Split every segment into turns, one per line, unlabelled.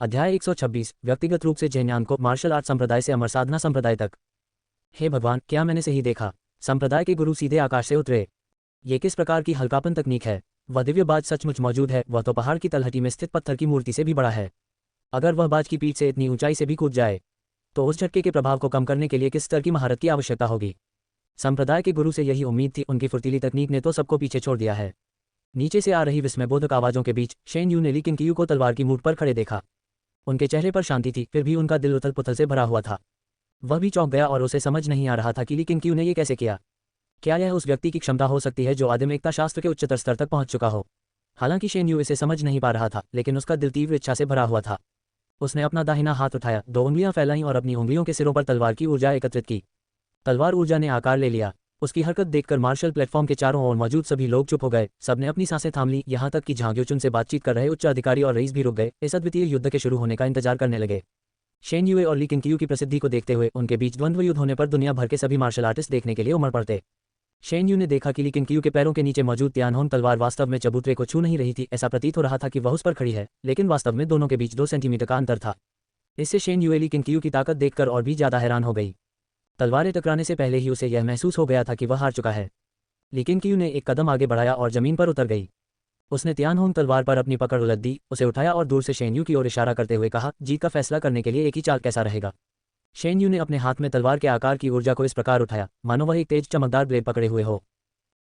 अध्याय 126 व्यक्तिगत रूप से जैनयान को मार्शल आर्ट संप्रदाय से अमर साधना संप्रदाय तक। हे भगवान, क्या मैंने सही देखा? संप्रदाय के गुरु सीधे आकाश से उतरे। ये किस प्रकार की हल्कापन तकनीक है? वह दिव्य बाज सचमुच मौजूद है। वह तो पहाड़ की तलहटी में स्थित पत्थर की मूर्ति से भी बड़ा है। अगर वह बाज की पीठ से इतनी ऊंचाई से भी कूद जाए तो उस झटके के प्रभाव को कम करने के लिए किस स्तर की महारत की आवश्यकता होगी? संप्रदाय के गुरु से यही उम्मीद थी। उनकी फुर्तीली तकनीक ने तो सबको पीछे छोड़ दिया है। नीचे से आ रही विस्मयबोधक आवाजों के बीच शेन यू ने ली किंग को तलवार की मूठ पर खड़े देखा। उनके चेहरे पर शांति थी, फिर भी उनका दिल उथल पुथल से भरा हुआ था। वह भी चौंक गया और उसे समझ नहीं आ रहा था कि ली किंग ने ये कैसे किया। क्या यह उस व्यक्ति की क्षमता हो सकती है जो आदिम एकता शास्त्र के उच्चतर स्तर तक पहुंच चुका हो? हालांकि शेन यू इसे समझ नहीं पा रहा था, लेकिन उसका दिल तीव्र इच्छा से भरा हुआ था। उसने अपना दाहिना हाथ उठाया, 2 उंगलियां फैलाईं और अपनी उंगलियों के सिरों पर तलवार की ऊर्जा एकत्रित की। तलवार ऊर्जा ने आकार ले लिया। उसकी हरकत देखकर मार्शल प्लेटफॉर्म के चारों ओर मौजूद सभी लोग चुप हो गए। सबने अपनी सांसें थाम ली, यहाँ तक कि झांग्योचुन से बातचीत कर रहे उच्च अधिकारी और रईस भी रुक गए। इस अद्वितीय युद्ध के शुरू होने का इंतजार करने लगे। शेन यूए और ली किंग की प्रसिद्धि को देखते हुए उनके बीच द्वंद्व युद्ध होने पर दुनिया भर के सभी मार्शल आर्टिस्ट देखने के लिए उमड़ पड़ते। शेन यू ने देखा कि ली किंग के पैरों के नीचे मौजूद त्यानहोन तलवार वास्तव में चबूतरे को छू नहीं रही थी। ऐसा प्रतीत हो रहा था कि वह उस पर खड़ी है, लेकिन वास्तव में दोनों के बीच 2 सेंटीमीटर का अंतर था। इससे शेन यूए ली किंग की ताकत देखकर और भी ज्यादा हैरान हो गई। तलवारें टकराने से पहले ही उसे यह महसूस हो गया था कि वह हार चुका है। लेकिन किंग ने एक कदम आगे बढ़ाया और जमीन पर उतर गई। उसने त्यानहोन तलवार पर अपनी पकड़ उलट दी, उसे उठाया और दूर से शेन यू की ओर इशारा करते हुए कहा, जीत का फैसला करने के लिए एक ही चाल कैसा रहेगा? शेन यू ने अपने हाथ में तलवार के आकार की ऊर्जा को इस प्रकार उठाया मानो वह एक तेज चमकदार ब्लेड पकड़े हुए हो।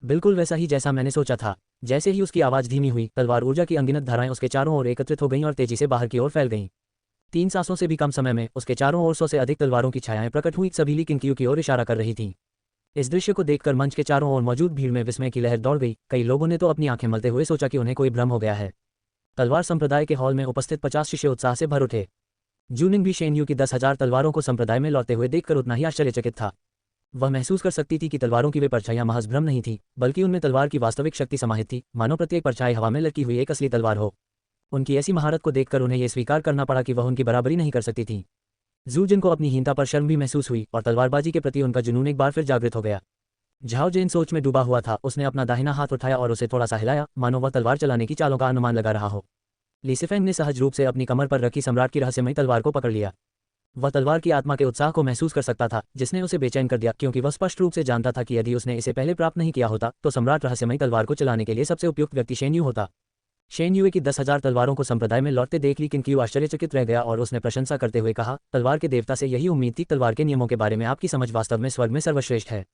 बिल्कुल वैसा ही जैसा मैंने सोचा था। जैसे ही उसकी आवाज धीमी हुई, तलवार ऊर्जा की अनगिनत धाराएं उसके चारों ओर एकत्रित हो गईं और तेजी से बाहर की ओर फैल गईं। 3 सांसों से भी कम समय में उसके चारों ओर 100 से अधिक तलवारों की छायाएं प्रकट हुई, सभी ली किंग की ओर इशारा कर रही थीं। इस दृश्य को देखकर मंच के चारों ओर मौजूद भीड़ में विस्मय की लहर दौड़ गई। कई लोगों ने तो अपनी आंखें मलते हुए सोचा कि उन्हें कोई भ्रम हो गया है। तलवार संप्रदाय के हॉल में उपस्थित 50 शिष्य उत्साह से भर उठे। जूनिंग भी शेन यू की 10,000 तलवारों को संप्रदाय में लौटते हुए देखकर उतना ही आश्चर्यचकित था। वह महसूस कर सकती थी कि तलवारों की वे परछाइयां महज भ्रम नहीं थी, बल्कि उनमें तलवार की वास्तविक शक्ति समाहित थी, मानो प्रत्येक परछाई हवा में लटकी हुई एक असली तलवार हो। उनकी ऐसी महारत को देखकर उन्हें यह स्वीकार करना पड़ा कि वह उनकी बराबरी नहीं कर सकती थी। जू जिन को अपनी हीनता पर शर्म भी महसूस हुई और तलवारबाजी के प्रति उनका जुनून एक बार फिर जागृत हो गया। झाओ जेन सोच में डूबा हुआ था। उसने अपना दाहिना हाथ उठाया और उसे थोड़ा सा हिलाया, मानो वह तलवार चलाने की चालों का अनुमान लगा रहा हो। ली सिफेंग ने सहज रूप से अपनी कमर पर रखी सम्राट की रहस्यमयी तलवार को पकड़ लिया। वह तलवार की आत्मा के उत्साह को महसूस कर सकता था, जिसने उसे बेचैन कर दिया, क्योंकि वह स्पष्ट रूप से जानता था कि यदि उसने इसे पहले प्राप्त नहीं किया होता तो सम्राट रहस्यमयी तलवार को चलाने के लिए सबसे उपयुक्त व्यक्ति शेन यू होता। शेन यूए की 10,000 तलवारों को संप्रदाय में लौटते देख ली किंग आश्चर्यचकित रह गया और उसने प्रशंसा करते हुए कहा, तलवार के देवता से यही उम्मीद थी। तलवार के नियमों के बारे में आपकी समझ वास्तव में स्वर्ग में सर्वश्रेष्ठ है।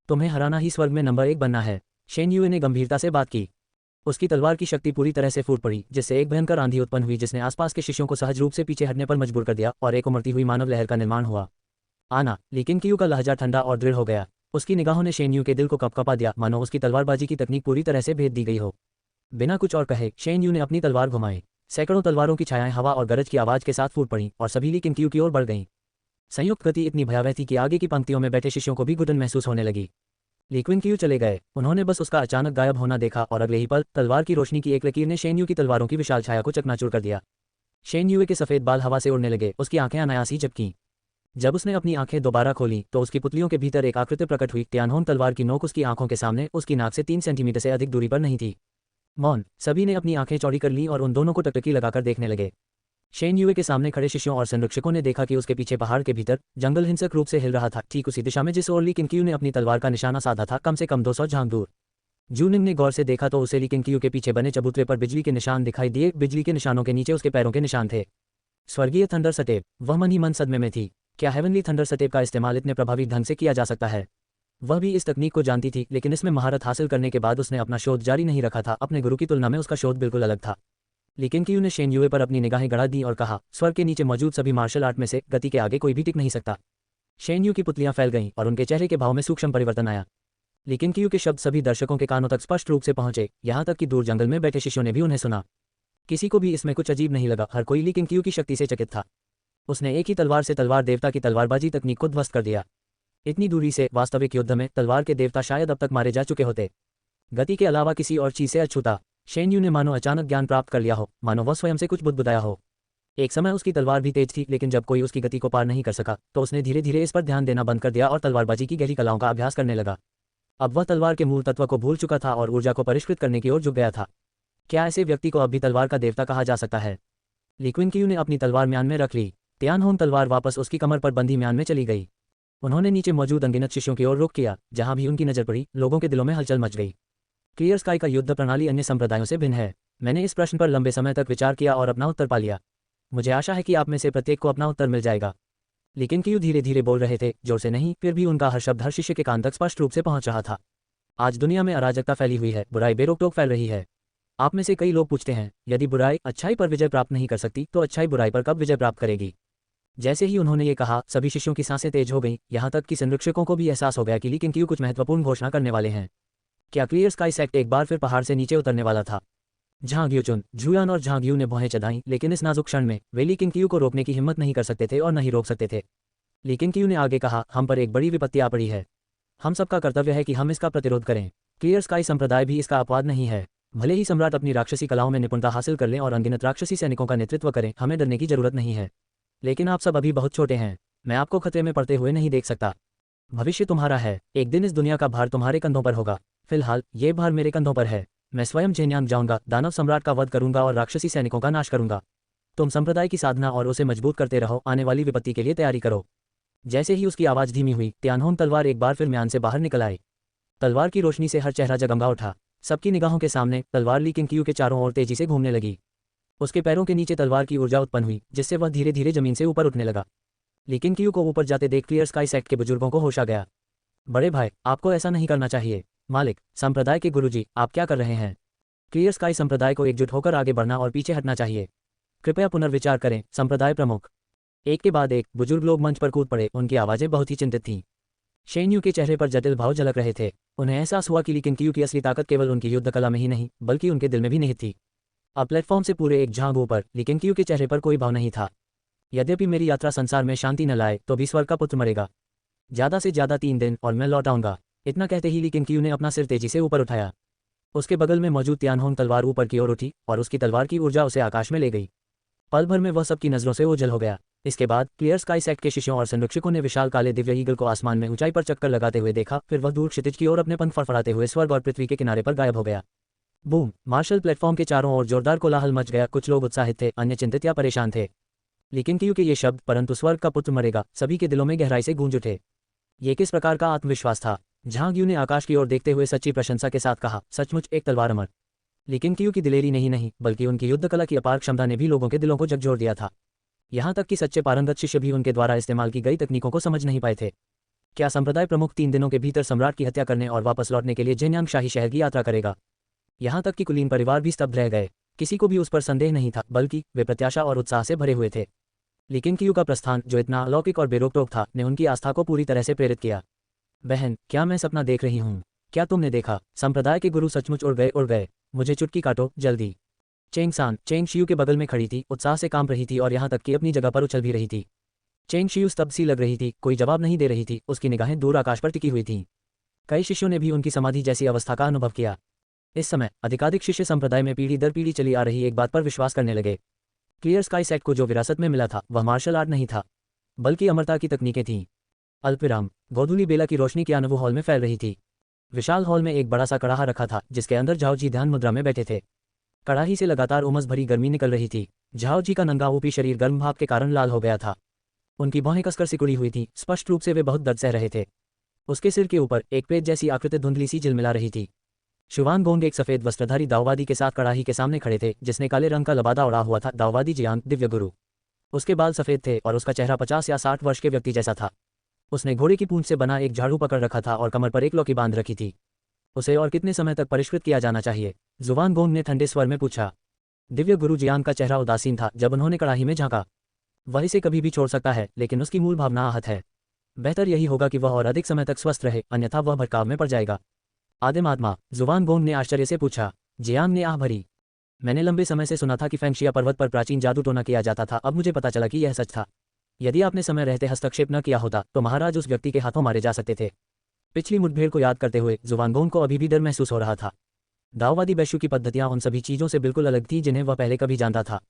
तुम्हें हराना ही स्वर्ग में नंबर 1 बनना है। शेन यूए ने गंभीरता से बात की। उसकी तलवार की शक्ति पूरी तरह से फूट पड़ी, जिससे एक भयंकर आंधी उत्पन्न हुई जिसने आसपास के शिष्यों को सहज रूप से पीछे हटने पर मजबूर कर दिया और एक उमड़ती हुई मानव लहर का निर्माण हुआ। आना, लेकिन किंग का लहजा ठंडा और दृढ़ हो गया। उसकी निगाहों ने शेन यू के दिल को कपकपा दिया, मानो उसकी तलवारबाजी की तकनीक पूरी तरह से भेद दी गई हो। बिना कुछ और कहे शेन यू ने अपनी तलवार घुमाई। सैकड़ों तलवारों की छायाएं हवा और गरज की आवाज के साथ फूट पड़ीं और सभी ली किंग की ओर बढ़ गईं। संयुक्त गति इतनी भयावह थी कि आगे की पंक्तियों में बैठे शिष्यों को भी घुटन महसूस होने लगी। ली क्विंग चले गए। उन्होंने बस उसका अचानक गायब होना देखा और अगले ही पल तलवार की रोशनी की एक लकीर ने शेन यू की तलवारों की विशाल छाया को चकनाचूर कर दिया। शेन यू के सफेद बाल हवा से उड़ने लगे, उसकी आंखें अनायास ही झपकीं। जब उसने अपनी आंखें दोबारा खोली तो उसकी पुतलियों के भीतर एक आकृति प्रकट हुई। त्यानहोन तलवार की नोक उसकी आंखों के सामने उसकी नाक से 3 सेंटीमीटर से अधिक दूरी पर नहीं थी। मौन, सभी ने अपनी आंखें चौड़ी कर लीं और उन दोनों को टकटकी लगाकर देखने लगे। शेन यूए के सामने खड़े शिष्यों और संरक्षकों ने देखा कि उसके पीछे पहाड़ के भीतर जंगल हिंसक रूप से हिल रहा था, ठीक उसी दिशा में जिस ओर ली किंग ने अपनी तलवार का निशाना साधा था, कम से कम 200 झांग दूर। जूनिंग ने गौर से देखा तो उसे ली किंग के पीछे बने चबूतरे पर बिजली के निशान दिखाई दिए। बिजली के निशानों के नीचे उसके पैरों के निशान थे। स्वर्गीय थंडर सटेप। वह मन ही मन सदमे में थी। क्या हेवनली थंडर सटेप का इस्तेमाल इतने प्रभावी ढंग से किया जा सकता है? वह भी इस तकनीक को जानती थी, लेकिन इसमें महारत हासिल करने के बाद उसने अपना शोध जारी नहीं रखा था। अपने गुरु की तुलना में उसका शोध बिल्कुल अलग था। लेकिन किंग ने शेन यूए पर अपनी निगाहें गड़ा दी और कहा, स्वर्ग के नीचे मौजूद सभी मार्शल आर्ट में से गति के आगे कोई भी टिक नहीं सकता। शेन यू की पुतलियां फैल गईं और उनके चेहरे के भाव में सूक्ष्म परिवर्तन आया। लेकिन किंग के शब्द सभी दर्शकों के कानों तक स्पष्ट रूप से पहुंचे, यहाँ तक कि दूर जंगल में बैठे शिष्यों ने भी उन्हें सुना। किसी को भी इसमें कुछ अजीब नहीं लगा। हर कोई ली किंग की शक्ति से चकित था। उसने एक ही तलवार से तलवार देवता की तलवारबाजी तकनीक को ध्वस्त कर दिया। इतनी दूरी से वास्तविक युद्ध में तलवार के देवता शायद अब तक मारे जा चुके होते। गति के अलावा किसी और चीज से अछूता। शेन यू ने मानो अचानक ज्ञान प्राप्त कर लिया हो, मानो वह स्वयं से कुछ बुदबुदाया हो। एक समय उसकी तलवार भी तेज थी, लेकिन जब कोई उसकी गति को पार नहीं कर सका तो उसने धीरे धीरे इस पर ध्यान देना बंद कर दिया और तलवारबाजी की गहरी कलाओं का अभ्यास करने लगा। अब वह तलवार के मूल तत्व को भूल चुका था और ऊर्जा को परिष्कृत करने की ओर झुक गया था। क्या ऐसे व्यक्ति को अब भी तलवार का देवता कहा जा सकता है? ली क्विनक्यू ने अपनी तलवार म्यान में रख ली। तियानहोन तलवार वापस उसकी कमर पर बंधी म्यान में चली गई। उन्होंने नीचे मौजूद अनगिनत शिष्यों की ओर रुख किया। जहां भी उनकी नजर पड़ी, लोगों के दिलों में हलचल मच गई। क्लियर स्काई का युद्ध प्रणाली अन्य संप्रदायों से भिन्न है। मैंने इस प्रश्न पर लंबे समय तक विचार किया और अपना उत्तर पा लिया। मुझे आशा है कि आप में से प्रत्येक को अपना उत्तर मिल जाएगा। लेकिन क्यू धीरे धीरे बोल रहे थे, जोर से नहीं, फिर भी उनका हर शब्द हर शिष्य के कान तक स्पष्ट रूप से पहुंच रहा था। आज दुनिया में अराजकता फैली हुई है, बुराई बेरोक-टोक फैल रही है। आप में से कई लोग पूछते हैं, यदि बुराई अच्छाई पर विजय प्राप्त नहीं कर सकती तो अच्छाई बुराई पर कब विजय प्राप्त करेगी। जैसे ही उन्होंने ये कहा, सभी शिष्यों की सांसें तेज हो गईं, यहाँ तक कि संरक्षकों को भी एहसास हो गया कि ली क्विनक्यू कुछ महत्वपूर्ण घोषणा करने वाले हैं। क्या क्लियर स्काई सेक्ट एक बार फिर पहाड़ से नीचे उतरने वाला था? झांग युचुन, झुयान और झांग यू ने भौहें चढ़ाईं, लेकिन इस नाजुक क्षण में वे ली क्विनक्यू को रोकने की हिम्मत नहीं कर सकते थे और न ही रोक सकते थे। ली क्विनक्यू ने आगे कहा, हम पर एक बड़ी विपत्ति आ पड़ी है। हम सबका कर्तव्य है कि हम इसका प्रतिरोध करें। क्लियर स्काई संप्रदाय भी इसका अपवाद नहीं है। भले ही सम्राट अपनी राक्षसी कलाओं में निपुणता हासिल कर लें और अनगिनत राक्षसी सैनिकों का नेतृत्व करें, हमें डरने की जरूरत नहीं है। लेकिन आप सब अभी बहुत छोटे हैं। मैं आपको खतरे में पड़ते हुए नहीं देख सकता। भविष्य तुम्हारा है। एक दिन इस दुनिया का भार तुम्हारे कंधों पर होगा। फिलहाल ये भार मेरे कंधों पर है। मैं स्वयं जेन्यांग जाऊंगा, दानव सम्राट का वध करूंगा और राक्षसी सैनिकों का नाश करूंगा। तुम संप्रदाय की साधना और उसे मजबूत करते रहो, आने वाली विपत्ति के लिए तैयारी करो। जैसे ही उसकी आवाज़ धीमी हुई, तियानहोन तलवार एक बार फिर म्यान से बाहर निकल आई। तलवार की रोशनी से हर चेहरा जगमगा उठा। सबकी निगाहों के सामने तलवार ली क्विनक्यू के चारों ओर तेजी से घूमने लगी। उसके पैरों के नीचे तलवार की ऊर्जा उत्पन्न हुई, जिससे वह धीरे धीरे जमीन से ऊपर उठने लगा। ली क्विनक्यू को ऊपर जाते देख क्लियर स्काई सेक्ट के बुजुर्गों को होश आ गया। बड़े भाई, आपको ऐसा नहीं करना चाहिए। मालिक, संप्रदाय के गुरुजी, आप क्या कर रहे हैं? क्लियर स्काई संप्रदाय को एकजुट होकर आगे बढ़ना और पीछे हटना चाहिए। कृपया पुनर्विचार करें, संप्रदाय प्रमुख। एक के बाद एक बुजुर्ग लोग मंच पर कूद पड़े। उनकी आवाजें बहुत ही चिंतित थीं। शेन्यू के चेहरे पर जटिल भाव झलक रहे थे। उन्हें एहसास हुआ कि ली क्विनक्यू की असली ताकत केवल उनकी युद्ध कला में ही नहीं, बल्कि उनके दिल में भी निहित थी। अब प्लेटफॉर्म से पूरे एक झांग ऊपर ली क्विनक्यू के चेहरे पर कोई भाव नहीं था। यद्यपि मेरी यात्रा संसार में शांति न लाए तो भी स्वर्ग का पुत्र मरेगा। ज्यादा से ज्यादा 3 दिन और मैं लौट आऊंगा। इतना कहते ही ली क्विनक्यू ने अपना सिर तेजी से ऊपर उठाया। उसके बगल में मौजूद तियानहोन तलवार ऊपर की ओर उठी और उसकी तलवार की ऊर्जा उसे आकाश में ले गई। पल भर में वह सबकी नजरों से ओझल हो गया। इसके बाद क्लियर स्काई सेक्ट के शिष्यों और संरक्षकों ने विशाल काले दिव्य ईगल को आसमान में ऊंचाई पर चक्कर लगाते हुए देखा। फिर वह दूर क्षितिज की ओर अपने पंख फड़फड़ाते हुए स्वर्ग और पृथ्वी के किनारे पर गायब हो गया। बूम! मार्शल प्लेटफॉर्म के चारों ओर जोरदार कोलाहल मच गया। कुछ लोग उत्साहित थे, अन्य चिंतित या परेशान थे। लेकिन क्योंकि ये शब्द, परंतु स्वर्ग का पुत्र मरेगा, सभी के दिलों में गहराई से गूंज उठे। ये किस प्रकार का आत्मविश्वास था? झांग यू ने आकाश की ओर देखते हुए सच्ची प्रशंसा के साथ कहा, सचमुच एक तलवार अमर। लेकिन क्यू की दिलेरी नहीं, बल्कि उनकी युद्ध कला की अपार क्षमता ने भी लोगों के दिलों को झकझोर दिया था। यहाँ तक कि सच्चे पारंगत शिष्य भी उनके द्वारा इस्तेमाल की गई तकनीकों को समझ नहीं पाए थे। क्या संप्रदाय प्रमुख 3 दिनों के भीतर सम्राट की हत्या करने और वापस लौटने के लिए जेन्यांग शाही शहर की यात्रा करेगा? यहाँ तक कि कुलीन परिवार भी स्तब्ध रह गए। किसी को भी उस पर संदेह नहीं था, बल्कि वे प्रत्याशा और उत्साह से भरे हुए थे। लेकिन क्यू का प्रस्थान, जो इतना अलौकिक और बेरोक-टोक था, ने उनकी आस्था को पूरी तरह से प्रेरित किया। बहन, क्या मैं सपना देख रही हूँ? क्या तुमने देखा? संप्रदाय के गुरु सचमुच उड़ गए। मुझे चुटकी काटो, जल्दी। चेंग सान, चेंग शियू के बगल में खड़ी थी, उत्साह से कांप रही थी और यहाँ तक कि अपनी जगह पर उछल भी रही थी। चेंग शियू स्तब्ध सी लग रही थी, कोई जवाब नहीं दे रही थी। उसकी निगाहें दूर आकाश पर टिकी हुई थीं। कई शिष्यों ने भी उनकी समाधि जैसी अवस्था का अनुभव किया। इस समय अधिकाधिक शिष्य संप्रदाय में पीढ़ी दर पीढ़ी चली आ रही एक बात पर विश्वास करने लगे। क्लियर स्काई सेक्ट को जो विरासत में मिला था, वह मार्शल आर्ट नहीं था, बल्कि अमरता की तकनीकें थीं। अल्पविराम, गोधूली बेला की रोशनी की अनुभव हॉल में फैल रही थी। विशाल हॉल में एक बड़ा सा कड़ाहा रखा था, जिसके अंदर झाओ जी ध्यान मुद्रा में बैठे थे। कड़ाही से लगातार उमस भरी गर्मी निकल रही थी। झाओ जी का नंगा ऊपरी शरीर गर्म भाप के कारण लाल हो गया था। उनकी भौहें कसकर सिकुड़ी हुई थी, स्पष्ट रूप से वे बहुत दर्द सह रहे थे। उसके सिर के ऊपर एक प्रेत जैसी आकृति धुंधली सी झिलमिला रही थी। शुवान गोंग एक सफेद वस्त्रधारी दाववादी के साथ कड़ाही के सामने खड़े थे, जिसने काले रंग का लबादा ओढ़ा हुआ था। दाववादी जियांग, दिव्य गुरु। उसके बाल सफेद थे और उसका चेहरा 50 या 60 वर्ष के व्यक्ति जैसा था। उसने घोड़े की पूंछ से बना एक झाड़ू पकड़ रखा था और कमर पर एक लौकी बांध रखी थी। उसे और कितने समय तक परिष्कृत किया जाना चाहिए? जुवान गोंग ने ठंडे स्वर में पूछा। दिव्य गुरु जियांग का चेहरा उदासीन था जब उन्होंने कड़ाही में झांका। वह इसे कभी भी छोड़ सकता है, लेकिन उसकी मूल भावना आहत है। बेहतर यही होगा कि वह और अधिक समय तक स्वस्थ रहे, अन्यथा वह भटकाव में पड़ जाएगा। आदिम आत्मा, जुवान गोंग ने आश्चर्य से पूछा। जियांग ने आह भरी। मैंने लंबे समय से सुना था कि फेंगशिया पर्वत पर प्राचीन जादू टोना किया जाता था। अब मुझे पता चला कि यह सच था। यदि आपने समय रहते हस्तक्षेप न किया होता तो महाराज उस व्यक्ति के हाथों मारे जा सकते थे। पिछली मुठभेड़ को याद करते हुए जुवान गोंग को अभी भी डर महसूस हो रहा था। दाववादी बैशु की पद्धतियां उन सभी चीजों से बिल्कुल अलग थीं जिन्हें वह पहले कभी जानता था।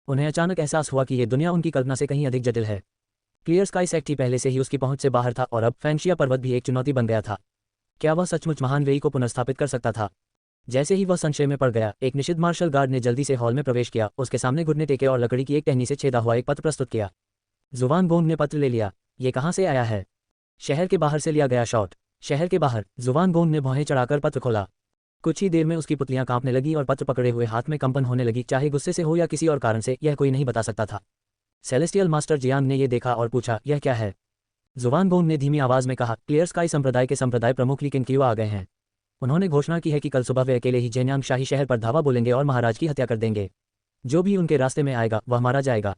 उन्हें अचानक एहसास हुआ कि ये दुनिया उनकी कल्पना से कहीं अधिक जटिल है। क्लियर स्काई सेक्ट ही पहले से ही उसकी पहुंच से बाहर था और अब फेंगशिया पर्वत भी एक चुनौती बन गया था। क्या वह सचमुच महान वेई को पुनर्स्थापित कर सकता था? जैसे ही वह संशय में पड़ गया, एक निषिद्ध मार्शल गार्ड ने जल्दी से हॉल में प्रवेश किया, उसके सामने घुटने टेके और लकड़ी की एक टहनी से छेदा हुआ एक पत्र प्रस्तुत किया। जुबान गोंग ने पत्र ले लिया। ये कहाँ से आया है? शहर के बाहर से लिया गया शॉट। शहर के बाहर? जुबान गोंग ने भौहें चढ़ाकर पत्र खोला। कुछ ही देर में उसकी पुतलियां कांपने लगी और पत्र पकड़े हुए हाथ में कंपन होने लगी, चाहे गुस्से से हो या किसी और कारण से, यह कोई नहीं बता सकता था। सेलेस्टियल मास्टर जियांग ने यह देखा और पूछा, यह क्या है? जुबान गोंग ने धीमी आवाज में कहा, क्लियर स्काई संप्रदाय के संप्रदाय प्रमुख ली किनकियो आ गए हैं। उन्होंने घोषणा की है कि कल सुबह वे अकेले ही जेन्यांग शाही शहर पर धावा बोलेंगे और महाराज की हत्या कर देंगे। जो भी उनके रास्ते में आएगा वह मारा जाएगा।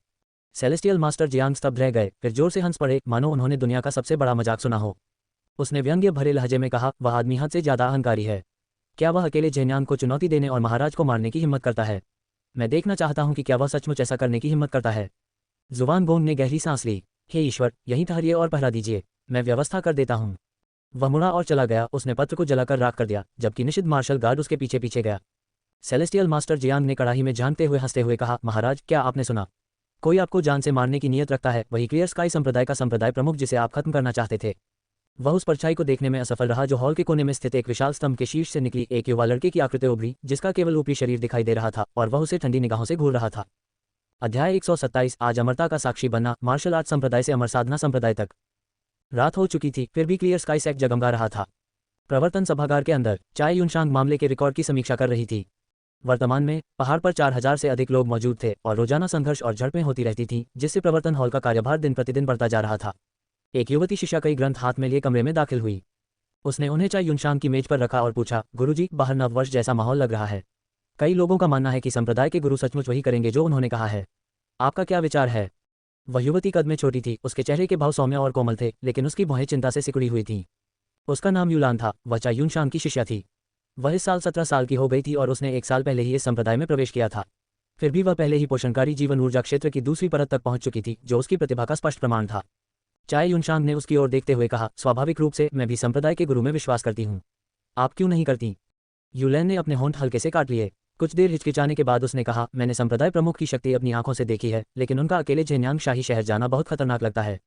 सेलेस्टियल मास्टर जियांग स्तब्ध रह गए, फिर जोर से हंस पड़े, मानो उन्होंने दुनिया का सबसे बड़ा मजाक सुना हो। उसने व्यंग्य भरे लहजे में कहा, वह आदमी हद से ज्यादा अहंकारी है। क्या वह अकेले जेन्यांग को चुनौती देने और महाराज को मारने की हिम्मत करता है? मैं देखना चाहता हूं कि क्या वह सचमुच ऐसा करने की हिम्मत करता है। जुबान गोंग ने गहरी सांस ली। हे ईश्वर, यहीं ठहरिए और पहरा दीजिए, मैं व्यवस्था कर देता हूं। वह मुड़ा और चला गया। उसने पत्र को जलाकर राख कर दिया, जबकि निषिद्ध मार्शल गार्ड उसके पीछे पीछे गया। सेलेस्टियल मास्टर जियांग ने कड़ाही में झांकते हुए हंसते हुए कहा, महाराज, क्या आपने सुना? कोई आपको जान से मारने की नीयत रखता है, वही क्लियर स्काई संप्रदाय का संप्रदाय प्रमुख जिसे आप खत्म करना चाहते थे। वह उस परछाई को देखने में असफल रहा जो हॉल के कोने में स्थित एक विशाल स्तंभ के शीर्ष से निकली एक युवा लड़के की आकृति उभरी, जिसका केवल ऊपरी शरीर दिखाई दे रहा था और वह उसे ठंडी निगाहों से घूर रहा था। अध्याय 127। आज अमरता का साक्षी बनना। मार्शल आर्ट संप्रदाय से अमर साधना संप्रदाय तक। रात हो चुकी थी, फिर भी क्लियर स्काई सेक्ट जगमगा रहा था। प्रवर्तन सभागार के अंदर चाय युनशांग मामले के रिकॉर्ड की समीक्षा कर रही थी। वर्तमान में पहाड़ पर 4000 से अधिक लोग मौजूद थे और रोजाना संघर्ष और झड़पें होती रहती थीं, जिससे प्रवर्तन हॉल का कार्यभार दिन प्रतिदिन बढ़ता जा रहा था। एक युवती शिष्या कई ग्रंथ हाथ में लिए कमरे में दाखिल हुई। उसने उन्हें चाय युनशांग की मेज पर रखा और पूछा, गुरुजी, बाहर नववर्ष जैसा माहौल लग रहा है। कई लोगों का मानना है कि संप्रदाय के गुरु सचमुच वही करेंगे जो उन्होंने कहा है। आपका क्या विचार है? वह युवती कद में छोटी थी, उसके चेहरे के भाव सौम्य और कोमल थे, लेकिन उसकी भौहें चिंता से सिकुड़ी हुई थीं। उसका नाम युलान था। वह चाय युनशांग की शिष्या थी। वह इस साल 17 साल की हो गई थी और उसने 1 साल पहले ही इस संप्रदाय में प्रवेश किया था। फिर भी वह पहले ही पोषणकारी जीवन ऊर्जा क्षेत्र की दूसरी परत तक पहुंच चुकी थी, जो उसकी प्रतिभा का स्पष्ट प्रमाण था। चाय युनशांग ने उसकी ओर देखते हुए कहा, स्वाभाविक रूप से मैं भी संप्रदाय के गुरु में विश्वास करती हूँ। आप क्यों नहीं करती? युलैन ने अपने होंठ हल्के से काट लिए। कुछ देर हिचकिचाने के बाद उसने कहा, मैंने संप्रदाय प्रमुख की शक्ति अपनी आंखों से देखी है, लेकिन उनका अकेले जेन्यांग शाही शहर जाना बहुत खतरनाक लगता है।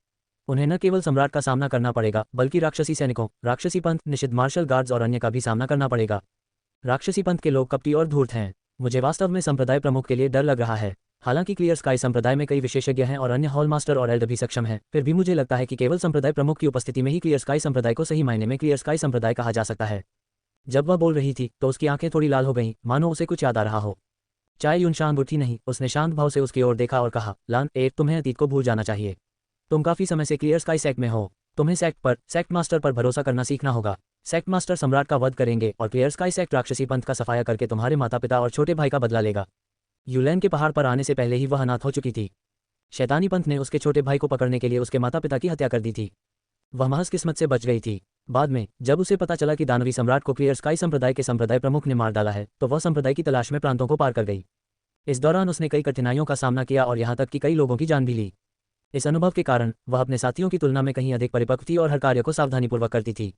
उन्हें न केवल सम्राट का सामना करना पड़ेगा, बल्कि राक्षसी सैनिकों, राक्षसी पंथ, निषिद्ध मार्शल गार्ड्स और अन्य का भी सामना करना पड़ेगा। राक्षसी पंथ के लोग कपटी और धूर्त हैं। मुझे वास्तव में संप्रदाय प्रमुख के लिए डर लग रहा है। हालांकि क्लियर स्काई संप्रदाय में कई विशेषज्ञ हैं और अन्य हॉल मास्टर और एल्डर भी सक्षम हैं, फिर भी मुझे लगता है कि केवल संप्रदाय प्रमुख की उपस्थिति में ही क्लियर स्काई संप्रदाय को सही मायने में क्लियर स्काई संप्रदाय कहा जा सकता है। जब वह बोल रही थी तो उसकी आंखें थोड़ी लाल हो गईं, मानो उसे कुछ याद आ रहा हो। चाय युनशांग उठी नहीं। उसने शांत भाव से उसकी ओर देखा और कहा, लान, तुम्हें अतीत को भूल जाना चाहिए। तुम काफी समय से क्लियर स्काई सेक्ट में हो। तुम्हें सेक्ट मास्टर पर भरोसा करना सीखना होगा। सेक्ट मास्टर सम्राट का वध करेंगे और क्लियर स्काई सेक्ट राक्षसी पंथ का सफाया करके तुम्हारे माता पिता और छोटे भाई का बदला लेगा। युलैन के पहाड़ पर आने से पहले ही वह अनाथ हो चुकी थी। शैतानी पंथ ने उसके छोटे भाई को पकड़ने के लिए उसके माता पिता की हत्या कर दी थी। वह महज किस्मत से बच गई थी। बाद में जब उसे पता चला कि दानवी सम्राट को क्लियर स्काई संप्रदाय के संप्रदाय प्रमुख ने मार डाला है, तो वह संप्रदाय की तलाश में प्रांतों को पार कर गई। इस दौरान उसने कई कठिनाइयों का सामना किया और यहाँ तक कि कई लोगों की जान भी ली। इस अनुभव के कारण वह अपने साथियों की तुलना में कहीं अधिक परिपक्व थी और हर कार्य को सावधानीपूर्वक करती थी।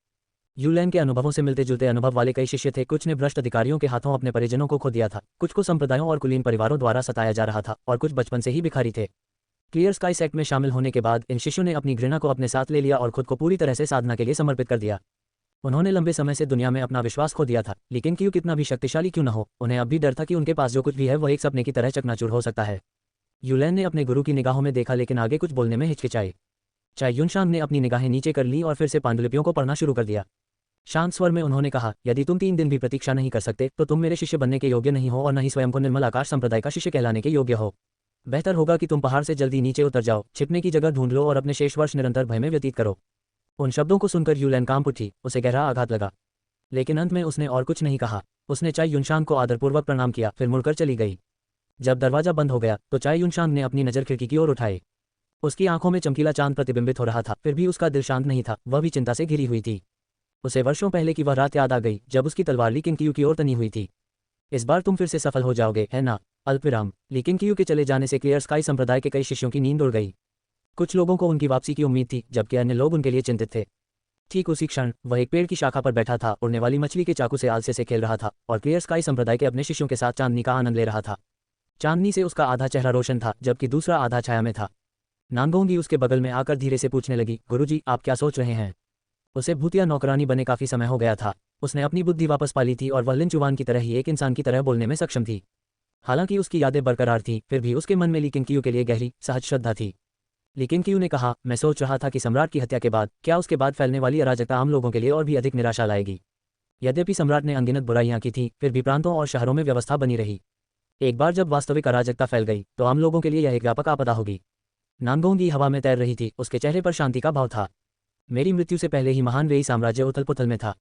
युलैन के अनुभवों से मिलते जुलते अनुभव वाले कई शिष्य थे। कुछ ने भ्रष्ट अधिकारियों के हाथों अपने परिजनों को खो दिया था, कुछ को संप्रदायों और कुलीन परिवारों द्वारा सताया जा रहा था और कुछ बचपन से ही भिखारी थे। क्लियर स्काई सेक्ट में शामिल होने के बाद इन शिष्यों ने अपनी घृणा को अपने साथ ले लिया और खुद को पूरी तरह से साधना के लिए समर्पित कर दिया। उन्होंने लंबे समय से दुनिया में अपना विश्वास खो दिया था, लेकिन क्यों कितना भी शक्तिशाली क्यों न हो, उन्हें अब भी डर था कि उनके पास जो कुछ भी है वह एक सपने की तरह चकनाचूर हो सकता है। युलैन ने अपने गुरु की निगाहों में देखा, लेकिन आगे कुछ बोलने में हिचकिचाई। चाय युनशांग ने अपनी निगाहें नीचे कर ली और फिर से पांडुलिपियों को पढ़ना शुरू कर दिया। शांत स्वर में उन्होंने कहा, यदि तुम 3 दिन भी प्रतीक्षा नहीं कर सकते तो तुम मेरे शिष्य बनने के योग्य नहीं हो और न ही स्वयं को निर्मल आकाश संप्रदाय का शिष्य कहलाने के योग्य हो। बेहतर होगा कि तुम पहाड़ से जल्दी नीचे उतर जाओ, छिपने की जगह ढूंढ लो और अपने शेष वर्ष निरंतर भय में व्यतीत करो। उन शब्दों को सुनकर युलैन कांप उठी। उसे गहरा आघात लगा, लेकिन अंत में उसने और कुछ नहीं कहा। उसने चाय युनशांग को आदरपूर्वक प्रणाम किया, फिर मुड़कर चली गई। जब दरवाजा बंद हो गया तो चाय युनशांग ने अपनी नजर खिड़की की ओर उठाई। उसकी आंखों में चमकीला चांद प्रतिबिंबित हो रहा था, फिर भी उसका दिल शांत नहीं था। वह भी चिंता से घिरी हुई थी। उसे वर्षों पहले की वह रात याद आ गई जब उसकी तलवार ली किंग कियू की ओर तनी हुई थी। इस बार तुम फिर से सफल हो जाओगे, है ना? अल्पविराम। ली किंग कियू के चले जाने से क्लियर स्काई संप्रदाय के कई शिष्यों की नींद उड़ गई। कुछ लोगों को उनकी वापसी की उम्मीद थी, जबकि अन्य लोग उनके लिए चिंतित थे। ठीक उसी क्षण वह एक पेड़ की शाखा पर बैठा था, उड़ने वाली मछली के चाकू से आलसे से खेल रहा था और क्लियर स्काई संप्रदाय के अपने शिष्यों के साथ चांदनी का आनंद ले रहा था। चांदनी से उसका आधा चेहरा रोशन था, जबकि दूसरा आधा छाया में था। नांगोंगी उसके बगल में आकर धीरे से पूछने लगी, गुरुजी, आप क्या सोच रहे हैं? उसे भूतिया नौकरानी बने काफी समय हो गया था। उसने अपनी बुद्धि वापस पा ली थी और वह लिन चुवान की तरह ही एक इंसान की तरह बोलने में सक्षम थी। हालांकि उसकी यादें बरकरार थीं, फिर भी उसके मन में ली किंग के लिए गहरी सहज श्रद्धा थी। लेकिन किंग ने कहा, मैं सोच रहा था कि सम्राट की हत्या के बाद क्या उसके बाद फैलने वाली अराजकता आम लोगों के लिए और भी अधिक निराशा लाएगी। यद्यपि सम्राट ने अनगिनत बुराइयां की थीं, फिर भी प्रांतों और शहरों में व्यवस्था बनी रही। एक बार जब वास्तविक अराजकता फैल गई तो आम लोगों के लिए यह एक व्यापक आपदा होगी। नानगोंगी हवा में तैर रही थी, उसके चेहरे पर शांति का भाव था। मेरी मृत्यु से पहले ही महान वेई साम्राज्य उथल पुथल में था।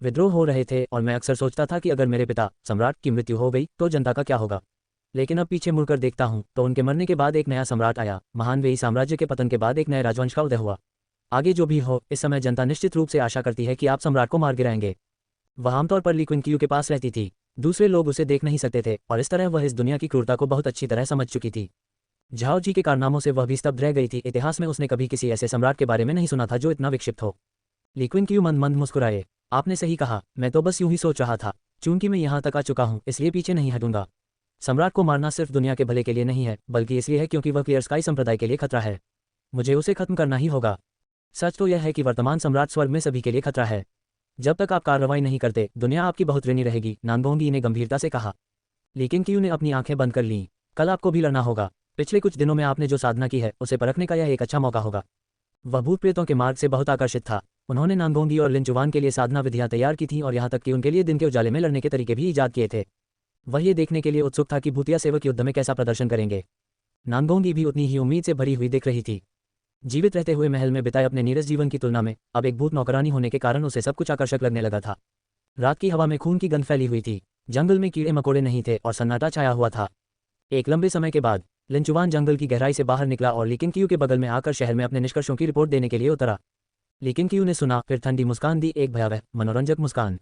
विद्रोह हो रहे थे और मैं अक्सर सोचता था कि अगर मेरे पिता सम्राट की मृत्यु हो गई तो जनता का क्या होगा। लेकिन अब पीछे मुड़कर देखता हूं तो उनके मरने के बाद एक नया सम्राट आया। महान वेई साम्राज्य के पतन के बाद एक नए राजवंश का उदय हुआ। आगे जो भी हो, इस समय जनता निश्चित रूप से आशा करती है कि आप सम्राट को मार गिराएंगे। वह आमतौर पर ली क्विंकियू के पास रहती थी। दूसरे लोग उसे देख नहीं सकते थे और इस तरह वह इस दुनिया की क्रूरता को बहुत अच्छी तरह समझ चुकी थी। झाओ जी के कारनामों से वह भी स्तब्ध रह गई थी। इतिहास में उसने कभी किसी ऐसे सम्राट के बारे में नहीं सुना था जो इतना विक्षिप्त हो। ली क्विंकियू मंद मंद मुस्कुराए। आपने सही कहा, मैं तो बस यूं ही सोच रहा था। चूंकि मैं यहाँ तक आ चुका हूँ, इसलिए पीछे नहीं हटूंगा। सम्राट को मारना सिर्फ दुनिया के भले के लिए नहीं है, बल्कि इसलिए है क्योंकि वह क्लियर स्काई संप्रदाय के लिए खतरा है। मुझे उसे खत्म करना ही होगा। सच तो यह है कि वर्तमान सम्राट स्वर्ग में सभी के लिए खतरा है। जब तक आप कार्रवाई नहीं करते, दुनिया आपकी बहुत ऋणी रहेगी, नानगोंगी ने गंभीरता से कहा। लेकिन क्यू ने अपनी आंखें बंद कर लीं। कल आपको भी लड़ना होगा। पिछले कुछ दिनों में आपने जो साधना की है उसे परखने का यह एक अच्छा मौका होगा। वह भूत प्रेतों के मार्ग से बहुत आकर्षित था। उन्होंने नानगोंगी और लिन चुवान के लिए साधना विधियां तैयार की थीं और यहाँ तक कि उनके लिए दिन के उजाले में लड़ने के तरीके भी ईजाद किए थे। वह ये देखने के लिए उत्सुक था कि भूतिया सेवक युद्ध में कैसा प्रदर्शन करेंगे। नानगोंगी भी उतनी ही उम्मीद से भरी हुई दिख रही थी। जीवित रहते हुए महल में बिताए अपने नीरस जीवन की तुलना में अब एक भूत नौकरानी होने के कारण उसे सब कुछ आकर्षक लगने लगा था। रात की हवा में खून की गंध फैली हुई थी। जंगल में कीड़े मकोड़े नहीं थे और सन्नाटा छाया हुआ था। एक लंबे समय के बाद लिन चुवान जंगल की गहराई से बाहर निकला और ली किंग के बगल में आकर शहर में अपने निष्कर्षों की रिपोर्ट देने के लिए उतरा। ली किंग ने सुना, फिर ठंडी मुस्कान दी, एक भयावह मनोरंजक मुस्कान।